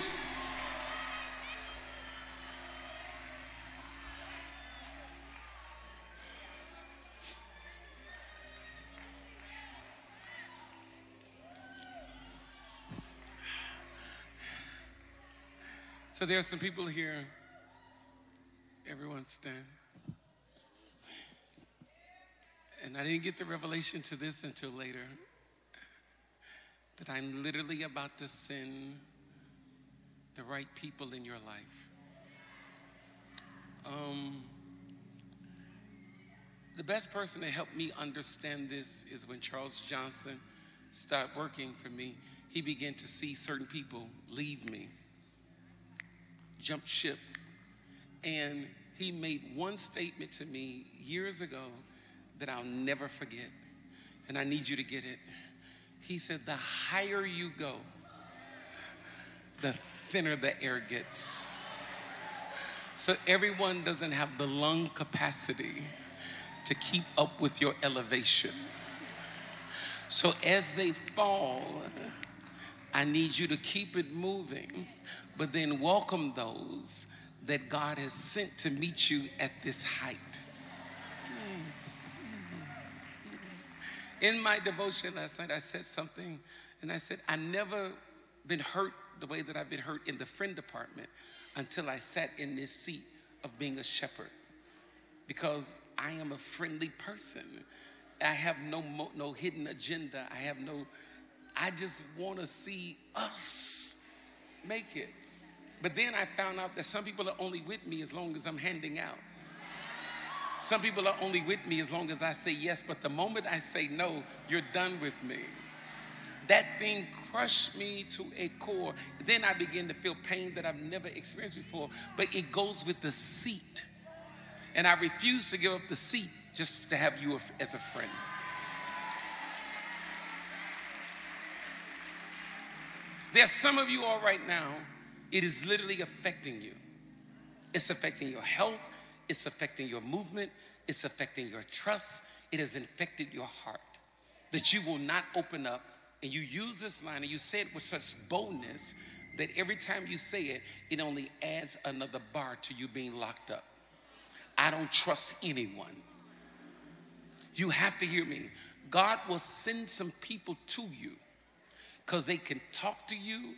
So there are some people here. Everyone stand. And I didn't get the revelation to this until later. That I'm literally about to send the right people in your life. The best person to help me understand this is when Charles Johnson started working for me. He began to see certain people leave me, jump ship. And he made one statement to me years ago that I'll never forget. And I need you to get it. He said, the higher you go, the thinner the air gets. So everyone doesn't have the lung capacity to keep up with your elevation. So as they fall, I need you to keep it moving, but then welcome those that God has sent to meet you at this height. In my devotion last night, I said something, and I said, I never been hurt the way that I've been hurt in the friend department until I sat in this seat of being a shepherd, because I am a friendly person. I have no hidden agenda. I just want to see us make it. But then I found out that some people are only with me as long as I'm handing out. Some people are only with me as long as I say yes, but the moment I say no, you're done with me. That thing crushed me to a core. Then I began to feel pain that I've never experienced before, but it goes with the seat. And I refuse to give up the seat just to have you as a friend. There's some of you all right now, it is literally affecting you. It's affecting your health. It's affecting your movement. It's affecting your trust. It has infected your heart. That you will not open up, and you use this line and you say it with such boldness that every time you say it, it only adds another bar to you being locked up. I don't trust anyone. You have to hear me. God will send some people to you because they can talk to you.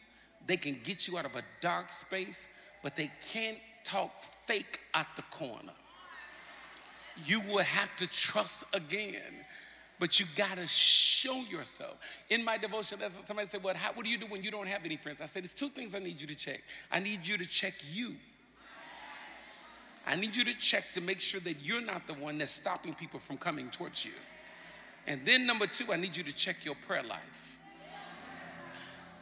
They can get you out of a dark space, but they can't talk fake out the corner. You will have to trust again, but you gotta show yourself. In my devotion, somebody said, what do you do when you don't have any friends? I said, there's two things I need you to check. I need you to check you. I need you to check to make sure that you're not the one that's stopping people from coming towards you. And then number two, I need you to check your prayer life.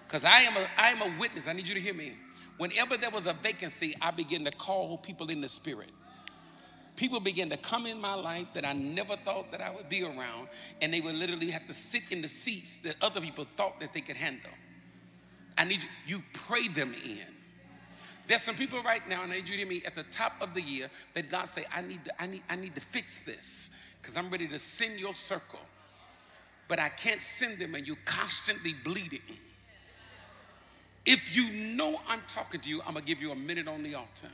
Because I am a witness. I need you to hear me. Whenever there was a vacancy, I began to call people in the spirit. People began to come in my life that I never thought that I would be around, and they would literally have to sit in the seats that other people thought that they could handle. I need you pray them in. There's some people right now, and I need you to hear me, at the top of the year that God say, I need to fix this because I'm ready to send your circle. But I can't send them and you're constantly bleeding. If you know I'm talking to you, I'm going to give you a minute on the altar.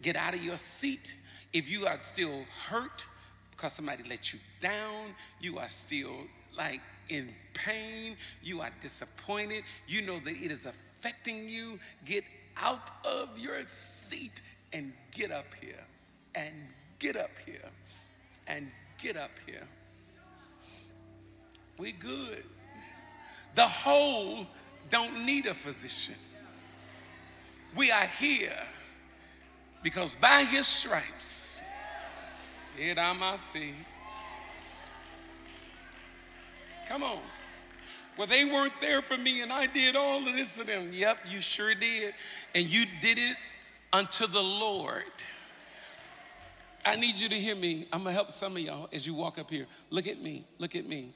Get out of your seat. If you are still hurt because somebody let you down, you are still like in pain, you are disappointed, you know that it is affecting you, get out of your seat and get up here, and get up here, and get up here. We good. The whole don't need a physician. We are here because by his stripes, come on. Well, they weren't there for me and I did all of this for them. Yep, you sure did. And you did it unto the Lord. I need you to hear me. I'm going to help some of y'all as you walk up here. Look at me. Look at me.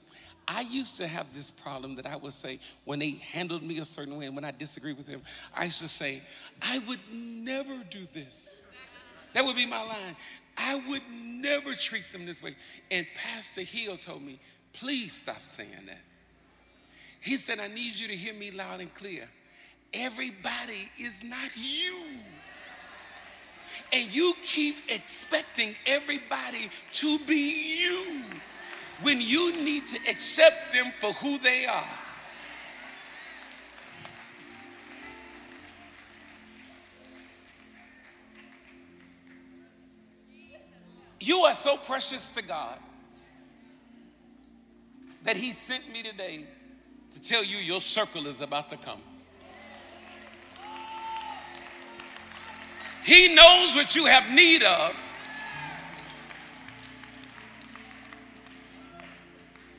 I used to have this problem that I would say when they handled me a certain way and when I disagreed with them, I used to say, I would never do this. That would be my line. I would never treat them this way. And Pastor Hill told me, please stop saying that. He said, I need you to hear me loud and clear. Everybody is not you. And you keep expecting everybody to be you when you need to accept them for who they are. You are so precious to God that he sent me today to tell you your circle is about to come. He knows what you have need of.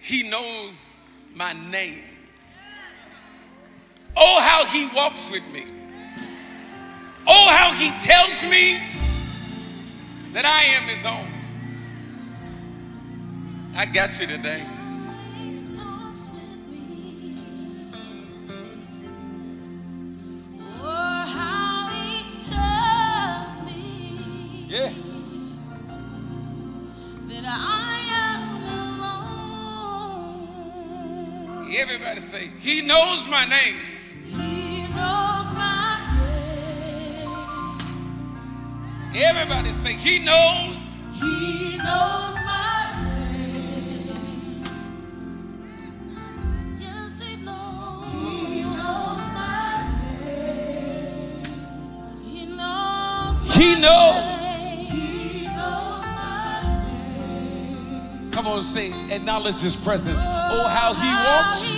He knows my name. Oh, how he walks with me. Oh, how he tells me that I am his own. I got you today. Yeah. That I am alone. Everybody say, he knows my name. He knows my name. Everybody say, he knows. He knows my name. Yes, he knows. He knows my name. He knows. He knows. Come on, say, acknowledge his presence. Oh, how he walks.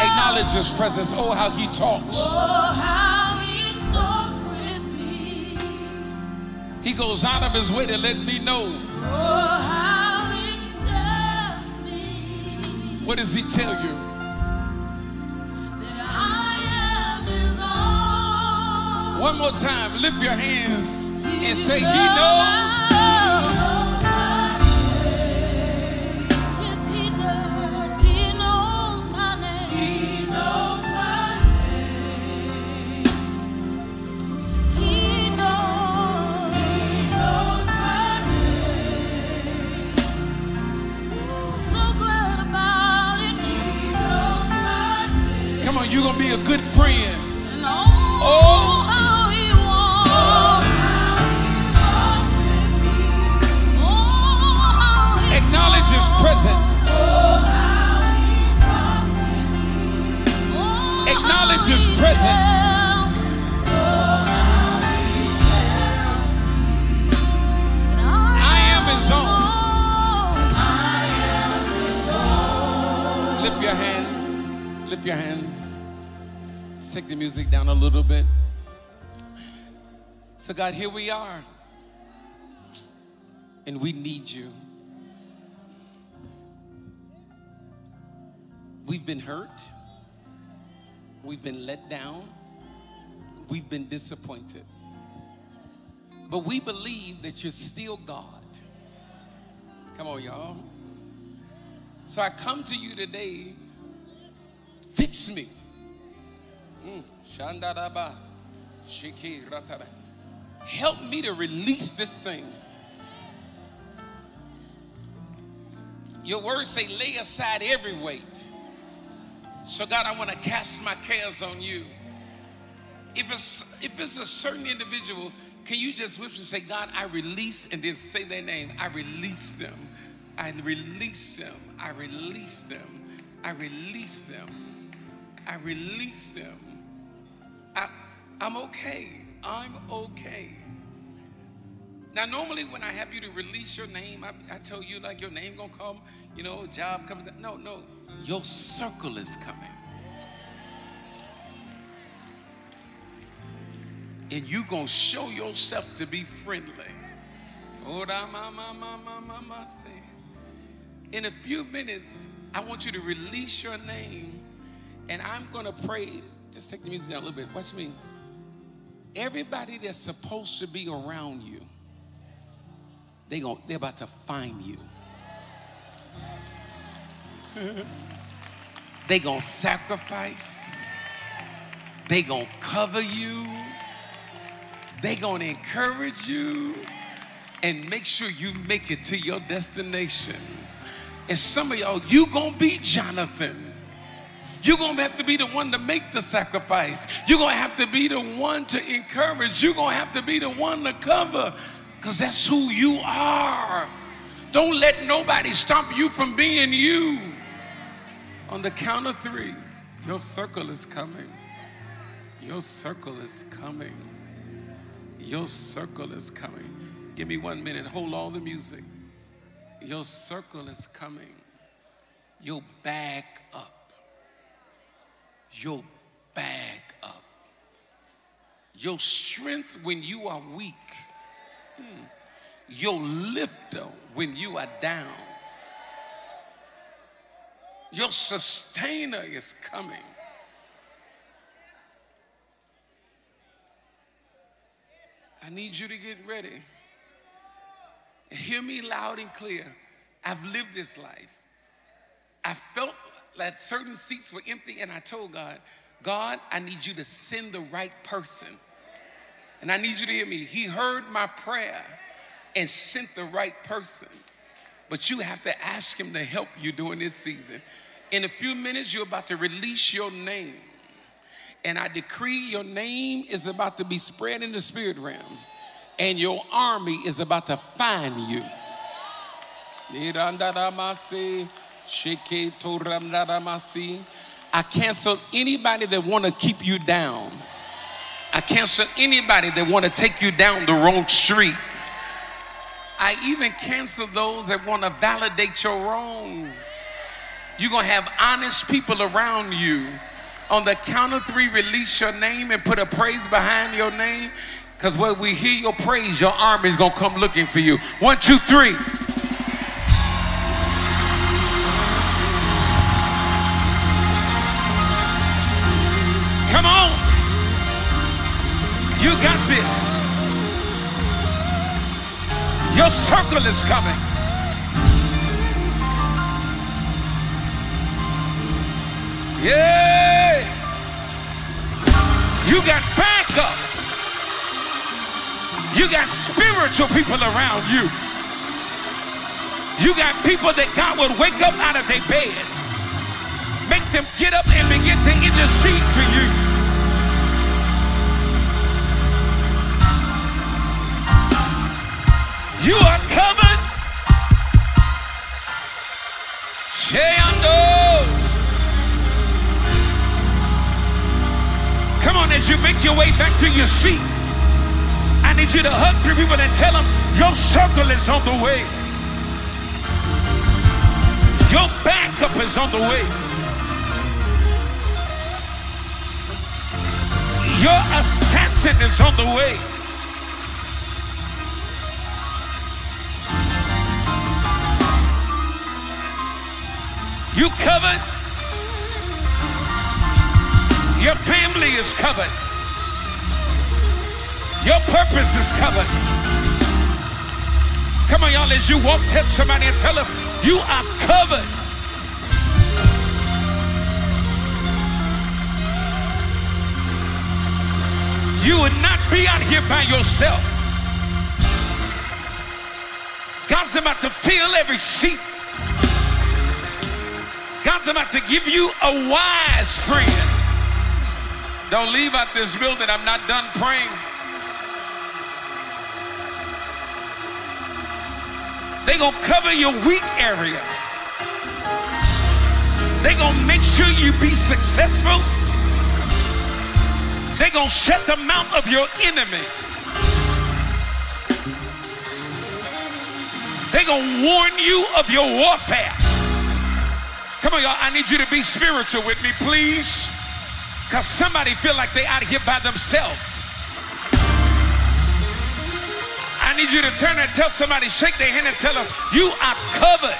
Acknowledge his presence. Oh, how he talks. He goes out of his way to let me know. What does he tell you? That I am his own. One more time, lift your hands and say, he knows. Yes, he does. He knows my name. He knows my name. He knows. He knows my name. Oh, so glad about it. He knows my name. Come on, you're going to be a good friend. And oh, how he walks. Acknowledge his presence. Acknowledge his presence. I am his own. Lift your hands. Lift your hands. Let's take the music down a little bit. So God, here we are. And we need you. We've been hurt. We've been let down. We've been disappointed. But we believe that you're still God. Come on, y'all. So I come to you today. Fix me. Help me to release this thing. Your words say, lay aside every weight. So God, I want to cast my cares on you. If it's a certain individual, can you just whisper and say, God, I release, and then say their name. I release them. I release them. I release them. I release them. I release them. I'm okay. I'm okay. Now, normally when I have you to release your name, I tell you like your name gonna come, job coming. No. Your circle is coming. And you gonna show yourself to be friendly. In a few minutes, I want you to release your name, and I'm gonna pray. Just take the music down a little bit. Watch me. Everybody that's supposed to be around you, they're about to find you. They gonna sacrifice. They gonna cover you. They gonna encourage you and make sure you make it to your destination. And some of y'all, you gonna be Jonathan. You're gonna have to be the one to make the sacrifice. You're gonna have to be the one to encourage. You're gonna have to be the one to cover, because that's who you are. Don't let nobody stop you from being you. On the count of 3, your circle is coming. Your circle is coming. Your circle is coming. Give me 1 minute. Hold all the music. Your circle is coming. You'll bag up. You'll bag up. Your strength when you are weak. Your lifter when you are down. Your sustainer is coming. I need you to get ready. And hear me loud and clear. I've lived this life. I felt that certain seats were empty, and I told God, God, I need you to send the right person. And I need you to hear me. He heard my prayer and sent the right person. But you have to ask him to help you during this season. In a few minutes, you're about to release your name. And I decree your name is about to be spread in the spirit realm. And your army is about to find you. I cancel anybody that want to keep you down. I cancel anybody that want to take you down the wrong street. I even cancel those that want to validate your wrong. You're going to have honest people around you. On the count of 3, release your name and put a praise behind your name. Because when we hear your praise, your army is going to come looking for you. 1, 2, 3. Come on. You got this. Your circle is coming. Yeah. You got backup. You got spiritual people around you. You got people that God would wake up out of their bed, make them get up and begin to intercede for you. You are covered. Come on, as you make your way back to your seat, I need you to hug 3 people and tell them your circle is on the way. Your backup is on the way. Your assassin is on the way. You covered. Your family is covered. Your purpose is covered. Come on, y'all, as you walk, tell somebody and tell them, you are covered. You would not be out here by yourself. God's about to fill every seat. God's about to give you a wise friend. Don't leave out this building. I'm not done praying. They're going to cover your weak area. They're going to make sure you be successful. They're going to shut the mouth of your enemy. They're going to warn you of your warfare. Come on, y'all. I need you to be spiritual with me, please. Because somebody feel like they're out here by themselves. I need you to turn and tell somebody, shake their hand and tell them, you are covered.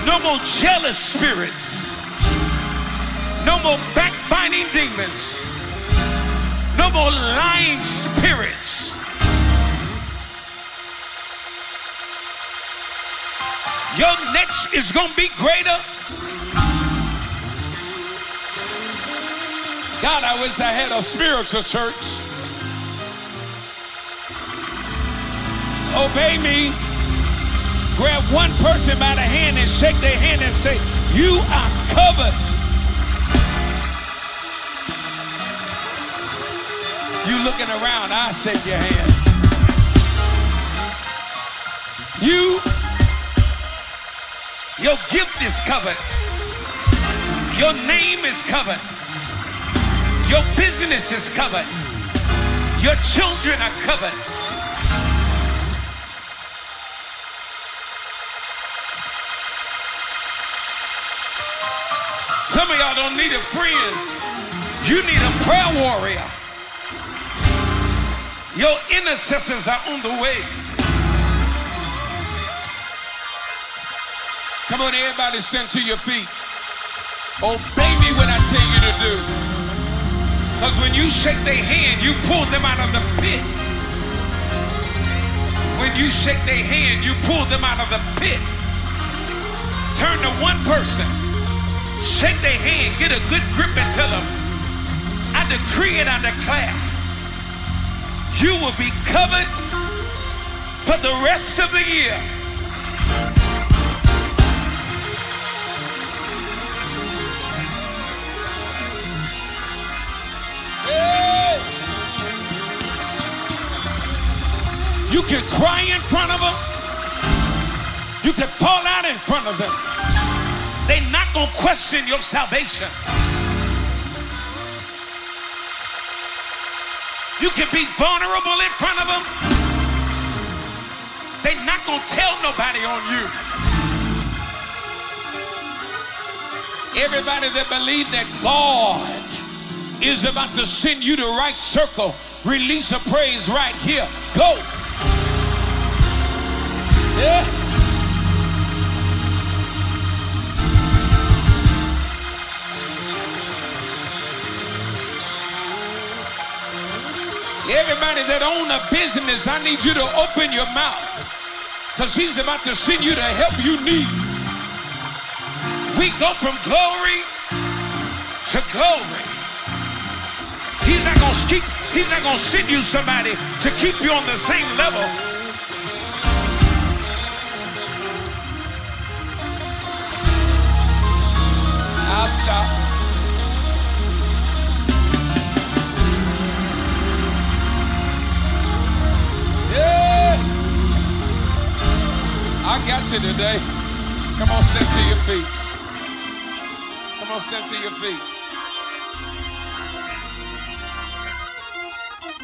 No more jealous spirits. No more backbiting demons. No more lying spirits. Your next is going to be greater. God, I wish I had a spiritual church. Obey me. Grab one person by the hand and shake their hand and say, you are covered. You looking around, I'll shake your hand. Your gift is covered. Your name is covered. Your business is covered. Your children are covered. Some of y'all don't need a friend. You need a prayer warrior. Your intercessors are on the way. Come on, everybody, stand to your feet. Obey me when I tell you to do. Because when you shake their hand, you pull them out of the pit. When you shake their hand, you pull them out of the pit. Turn to one person. Shake their hand, get a good grip and tell them, I decree and I declare, you will be covered for the rest of the year. Hey. You can cry in front of them. You can fall out in front of them. They're not going to question your salvation. You can be vulnerable in front of them. They're not going to tell nobody on you. Everybody that believes that God is about to send you the right circle, release a praise right here. Go. Yeah. Everybody that own a business, I need you to open your mouth, because he's about to send you the help you need. We go from glory to glory. He's not going to send you somebody to keep you on the same level. I'll stop. Yeah. I got you today. Come on, stand to your feet. Come on, stand to your feet.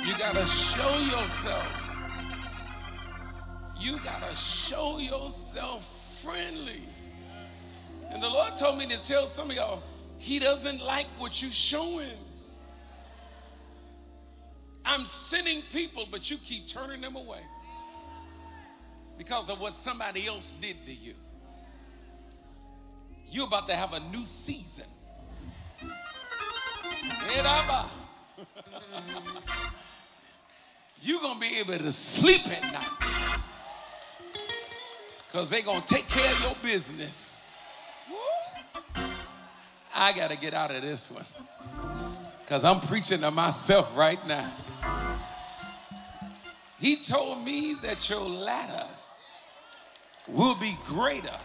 You gotta show yourself. You gotta show yourself friendly. And the Lord told me to tell some of y'all, he doesn't like what you're showing. I'm sending people, but you keep turning them away because of what somebody else did to you. You're about to have a new season. You're going to be able to sleep at night because they're going to take care of your business. Woo. I got to get out of this one because I'm preaching to myself right now. He told me that your latter will be greater.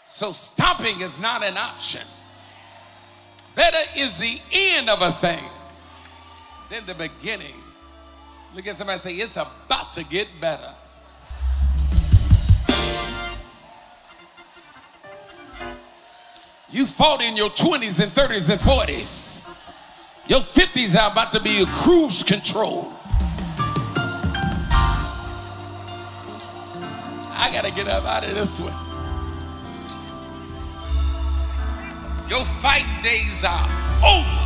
So stopping is not an option. Better is the end of a thing than the beginning. Look at somebody and say, it's about to get better. You fought in your 20s and 30s and 40s. Your 50s are about to be a cruise control. I got to get up out of this one. Your fight days are over.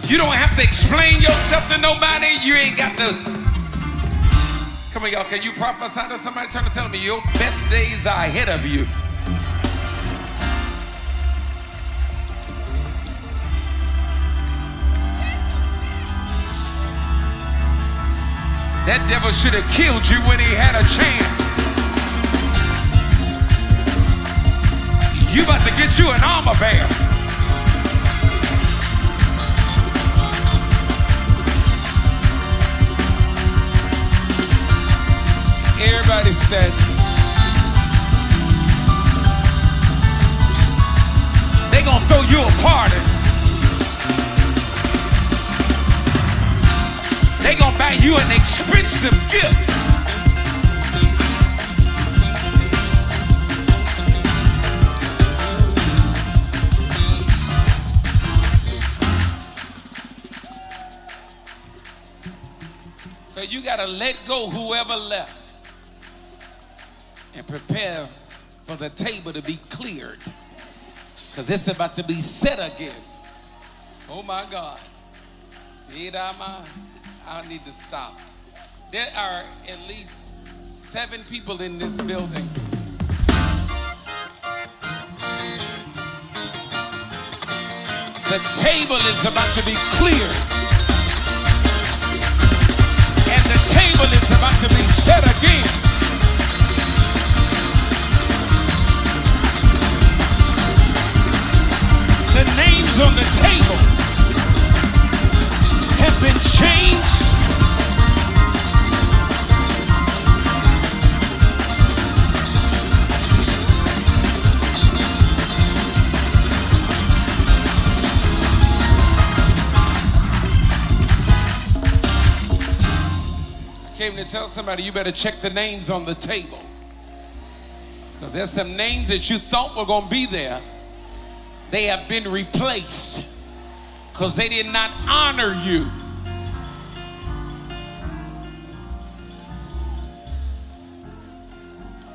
You don't have to explain yourself to nobody. You ain't got to. Come on, y'all. Can you prophesy to somebody trying to tell me your best days are ahead of you? That devil should have killed you when he had a chance. You about to get you an armor bearer. Everybody stand. They gonna throw you a party. They gonna buy you an expensive gift. So you gotta let go whoever left and prepare for the table to be cleared, because it's about to be set again. Oh my God. I need to stop. There are at least 7 people in this building. The table is about to be cleared. And the table is about to be set again. The names on the table have been changed. I came to tell somebody you better check the names on the table, because there's some names that you thought were going to be there. They have been replaced because they did not honor you.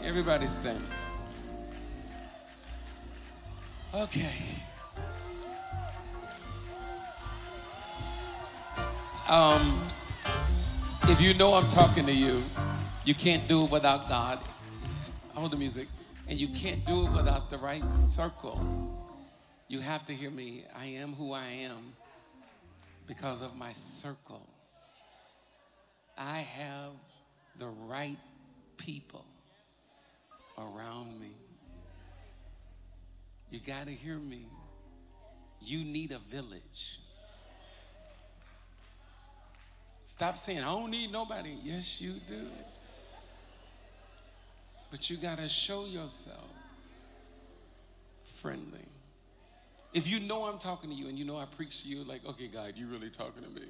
Everybody stand. Okay. If you know I'm talking to you, you can't do it without God. Hold the music. And you can't do it without the right circle. You have to hear me. I am who I am because of my circle. I have the right people around me. You got to hear me. You need a village. Stop saying, I don't need nobody. Yes, you do. But you got to show yourself friendly. If you know I'm talking to you and you know I preach to you, like, okay, God, you really talking to me?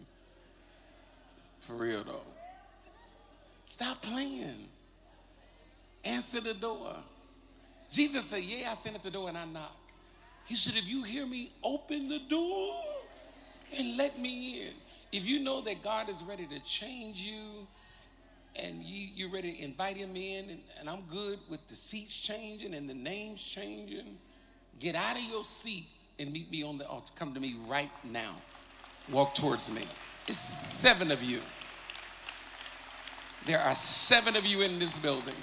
For real, though. Stop playing. Answer the door. Jesus said, yeah, I stand at the door and I knock. He said, if you hear me, open the door and let me in. If you know that God is ready to change you and you're ready to invite him in, and I'm good with the seats changing and the names changing, get out of your seat and meet me on the altar. Come to me right now. Walk towards me. It's 7 of you. There are 7 of you in this building.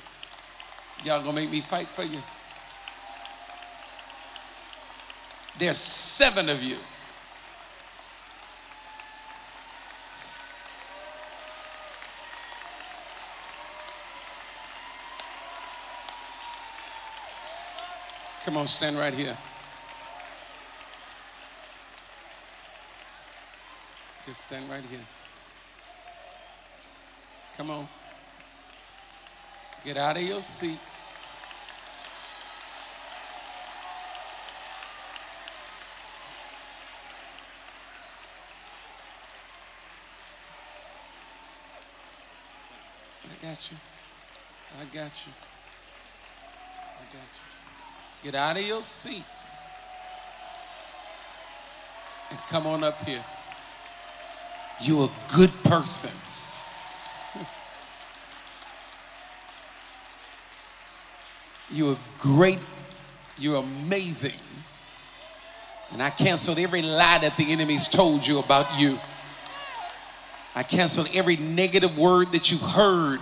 Y'all gonna make me fight for you? There's 7 of you. Come on, stand right here. Just stand right here. Come on. Get out of your seat. I got you. I got you. I got you. Get out of your seat and come on up here. You're a good person. You're great. You're amazing. And I canceled every lie that the enemy's told you about you. I canceled every negative word that you heard.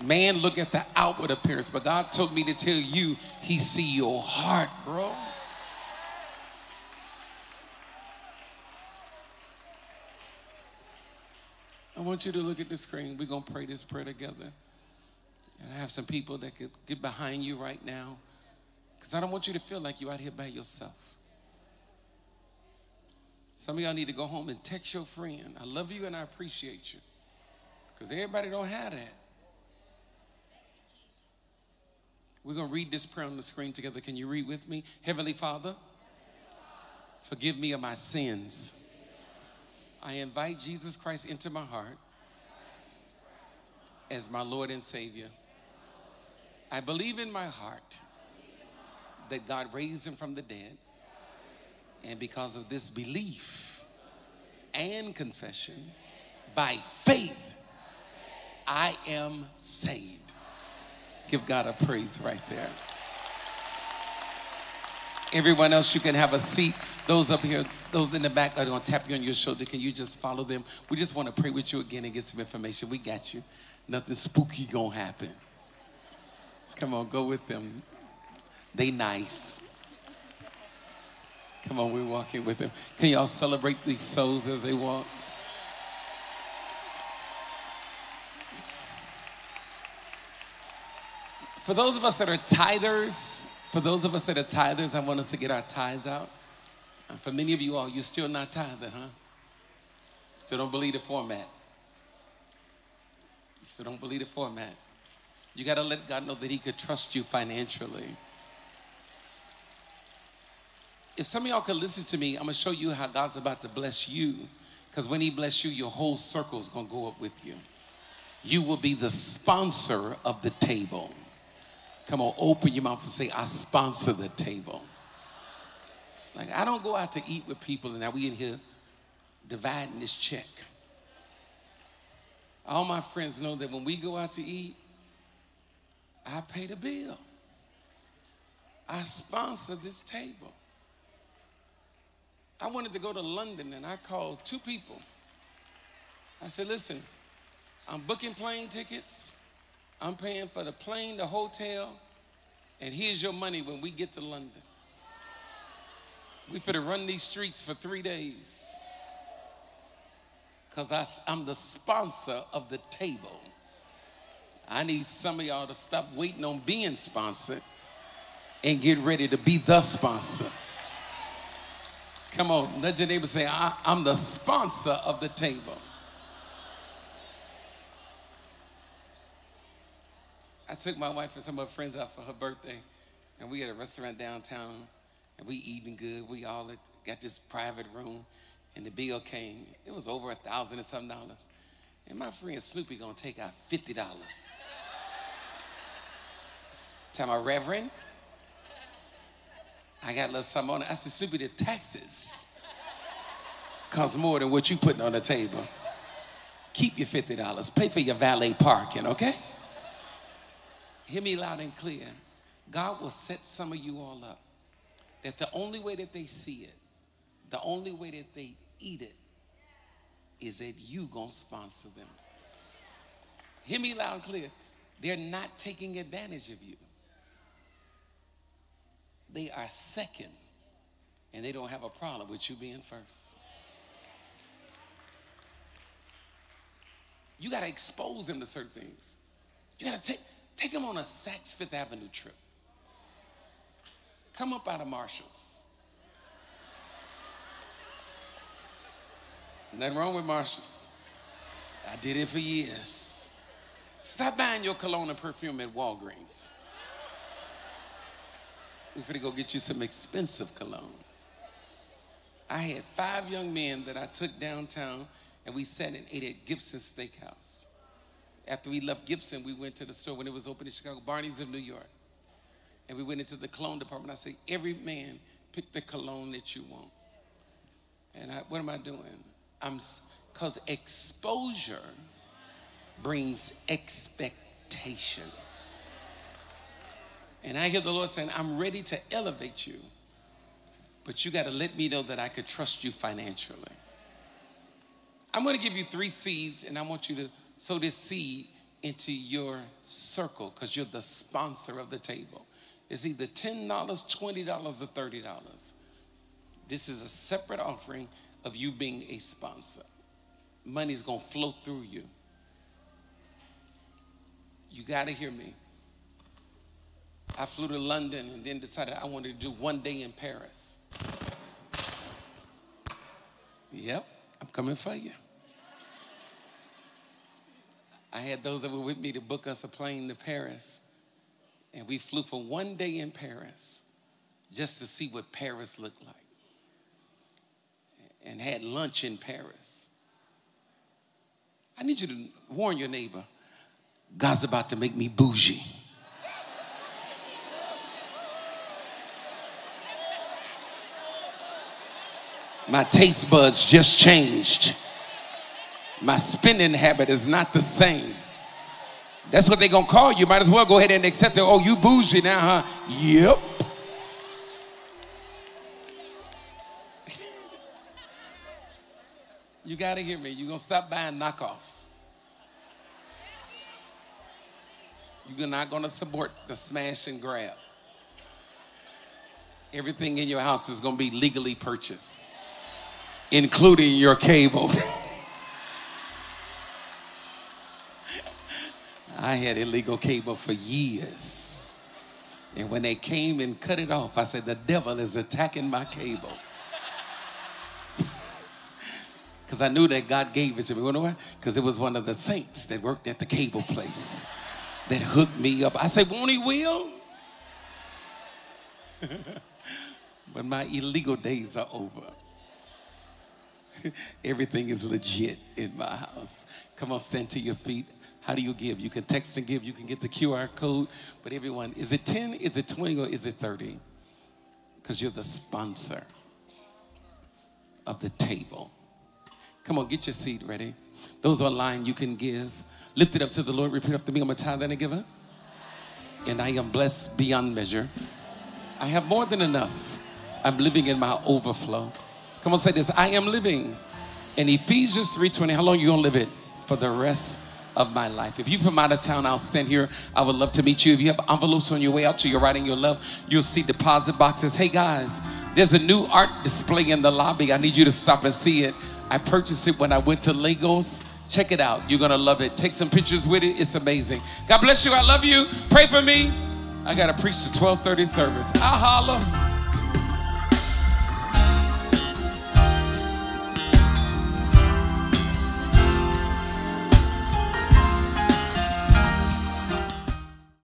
Man, look at the outward appearance, but God told me to tell you, he see your heart, bro. I want you to look at the screen. We're going to pray this prayer together. And I have some people that could get behind you right now, because I don't want you to feel like you're out here by yourself. Some of y'all need to go home and text your friend. I love you and I appreciate you. Because everybody don't have that. We're going to read this prayer on the screen together. Can you read with me? Heavenly Father, forgive me of my sins. I invite Jesus Christ into my heart as my Lord and Savior. I believe in my heart that God raised him from the dead. And because of this belief and confession, by faith, I am saved. Give God a praise right there. Everyone else, you can have a seat. Those up here, those in the back are going to tap you on your shoulder. Can you just follow them? We just want to pray with you again and get some information. We got you. Nothing spooky going to happen. Come on, go with them. They nice. Come on, we're walking with them. Can y'all celebrate these souls as they walk? For those of us that are tithers, I want us to get our tithes out. And for many of you all, you're still not tithing, huh? Still don't believe the format. You still don't believe the format. You got to let God know that he could trust you financially. If some of y'all could listen to me, I'm going to show you how God's about to bless you. Because when he bless you, your whole circle is going to go up with you. You will be the sponsor of the table. Come on, open your mouth and say, I sponsor the table. Like, I don't go out to eat with people and now we in here dividing this check. All my friends know that when we go out to eat, I pay the bill. I sponsor this table. I wanted to go to London and I called 2 people. I said, listen, I'm booking plane tickets. I'm paying for the plane, the hotel, and here's your money when we get to London. We finna run these streets for 3 days. Because I'm the sponsor of the table. I need some of y'all to stop waiting on being sponsored and get ready to be the sponsor. Come on, let your neighbor say, I'm the sponsor of the table. I took my wife and some of her friends out for her birthday, and we had a restaurant downtown, and we eating good. We all got this private room, and the bill came. It was over $1,000 and something. And my friend Snoopy gonna take out $50. Tell my Reverend, I got a little something on it. I said, Snoopy, the taxes cost more than what you putting on the table. Keep your $50. Pay for your valet parking, okay? Hear me loud and clear. God will set some of you all up that the only way that they see it, the only way that they eat it, is that you gonna sponsor them. Hear me loud and clear. They're not taking advantage of you. They are second, and they don't have a problem with you being first. You got to expose them to certain things. You got to take them on a Saks Fifth Avenue trip. Come up out of Marshall's. Nothing wrong with Marshalls. I did it for years. Stop buying your cologne and perfume at Walgreens. We're going to go get you some expensive cologne. I had 5 young men that I took downtown, and we sat and ate at Gibson Steakhouse. After we left Gibson, we went to the store when it was open in Chicago, Barney's of New York. And we went into the cologne department. I said, every man pick the cologne that you want. And what am I doing? Because exposure brings expectation. And I hear the Lord saying, I'm ready to elevate you, but you got to let me know that I could trust you financially. I'm going to give you 3 seeds, and I want you to sow this seed into your circle because you're the sponsor of the table. It's either $10, $20, or $30. This is a separate offering of you being a sponsor. Money's going to flow through you. You got to hear me. I flew to London and then decided I wanted to do 1 day in Paris. Yep, I'm coming for you. I had those that were with me to book us a plane to Paris. And we flew for 1 day in Paris just to see what Paris looked like. And had lunch in Paris. I need you to warn your neighbor, God's about to make me bougie. My taste buds just changed. My spending habit is not the same. That's what they're going to call you. Might as well go ahead and accept it. Oh, you bougie now, huh? Yep. You got to hear me. You're going to stop buying knockoffs. You're not going to support the smash and grab. Everything in your house is going to be legally purchased, including your cable. I had illegal cable for years. And when they came and cut it off, I said, the devil is attacking my cable. Because I knew that God gave it to me. You know why? Because it was one of the saints that worked at the cable place that hooked me up. I said, won't he will? But my illegal days are over. Everything is legit in my house. Come on, stand to your feet. How do you give? You can text and give. You can get the QR code. But everyone, is it 10, is it 20, or is it 30? Because you're the sponsor of the table. Come on, get your seat ready. Those online, you can give. Lift it up to the Lord. Repeat after me. I'm a tither and a giver. And I am blessed beyond measure. I have more than enough. I'm living in my overflow. Come on, say this. I am living in Ephesians 3:20. How long are you going to live it? For the rest of my life. If you're from out of town, I'll stand here. I would love to meet you. If you have envelopes on your way out to your right and your left, you'll see deposit boxes. Hey guys, there's a new art display in the lobby. I need you to stop and see it. I purchased it when I went to Lagos. Check it out. You're going to love it. Take some pictures with it. It's amazing. God bless you. I love you. Pray for me. I got to preach the 12:30 service. I'll holler.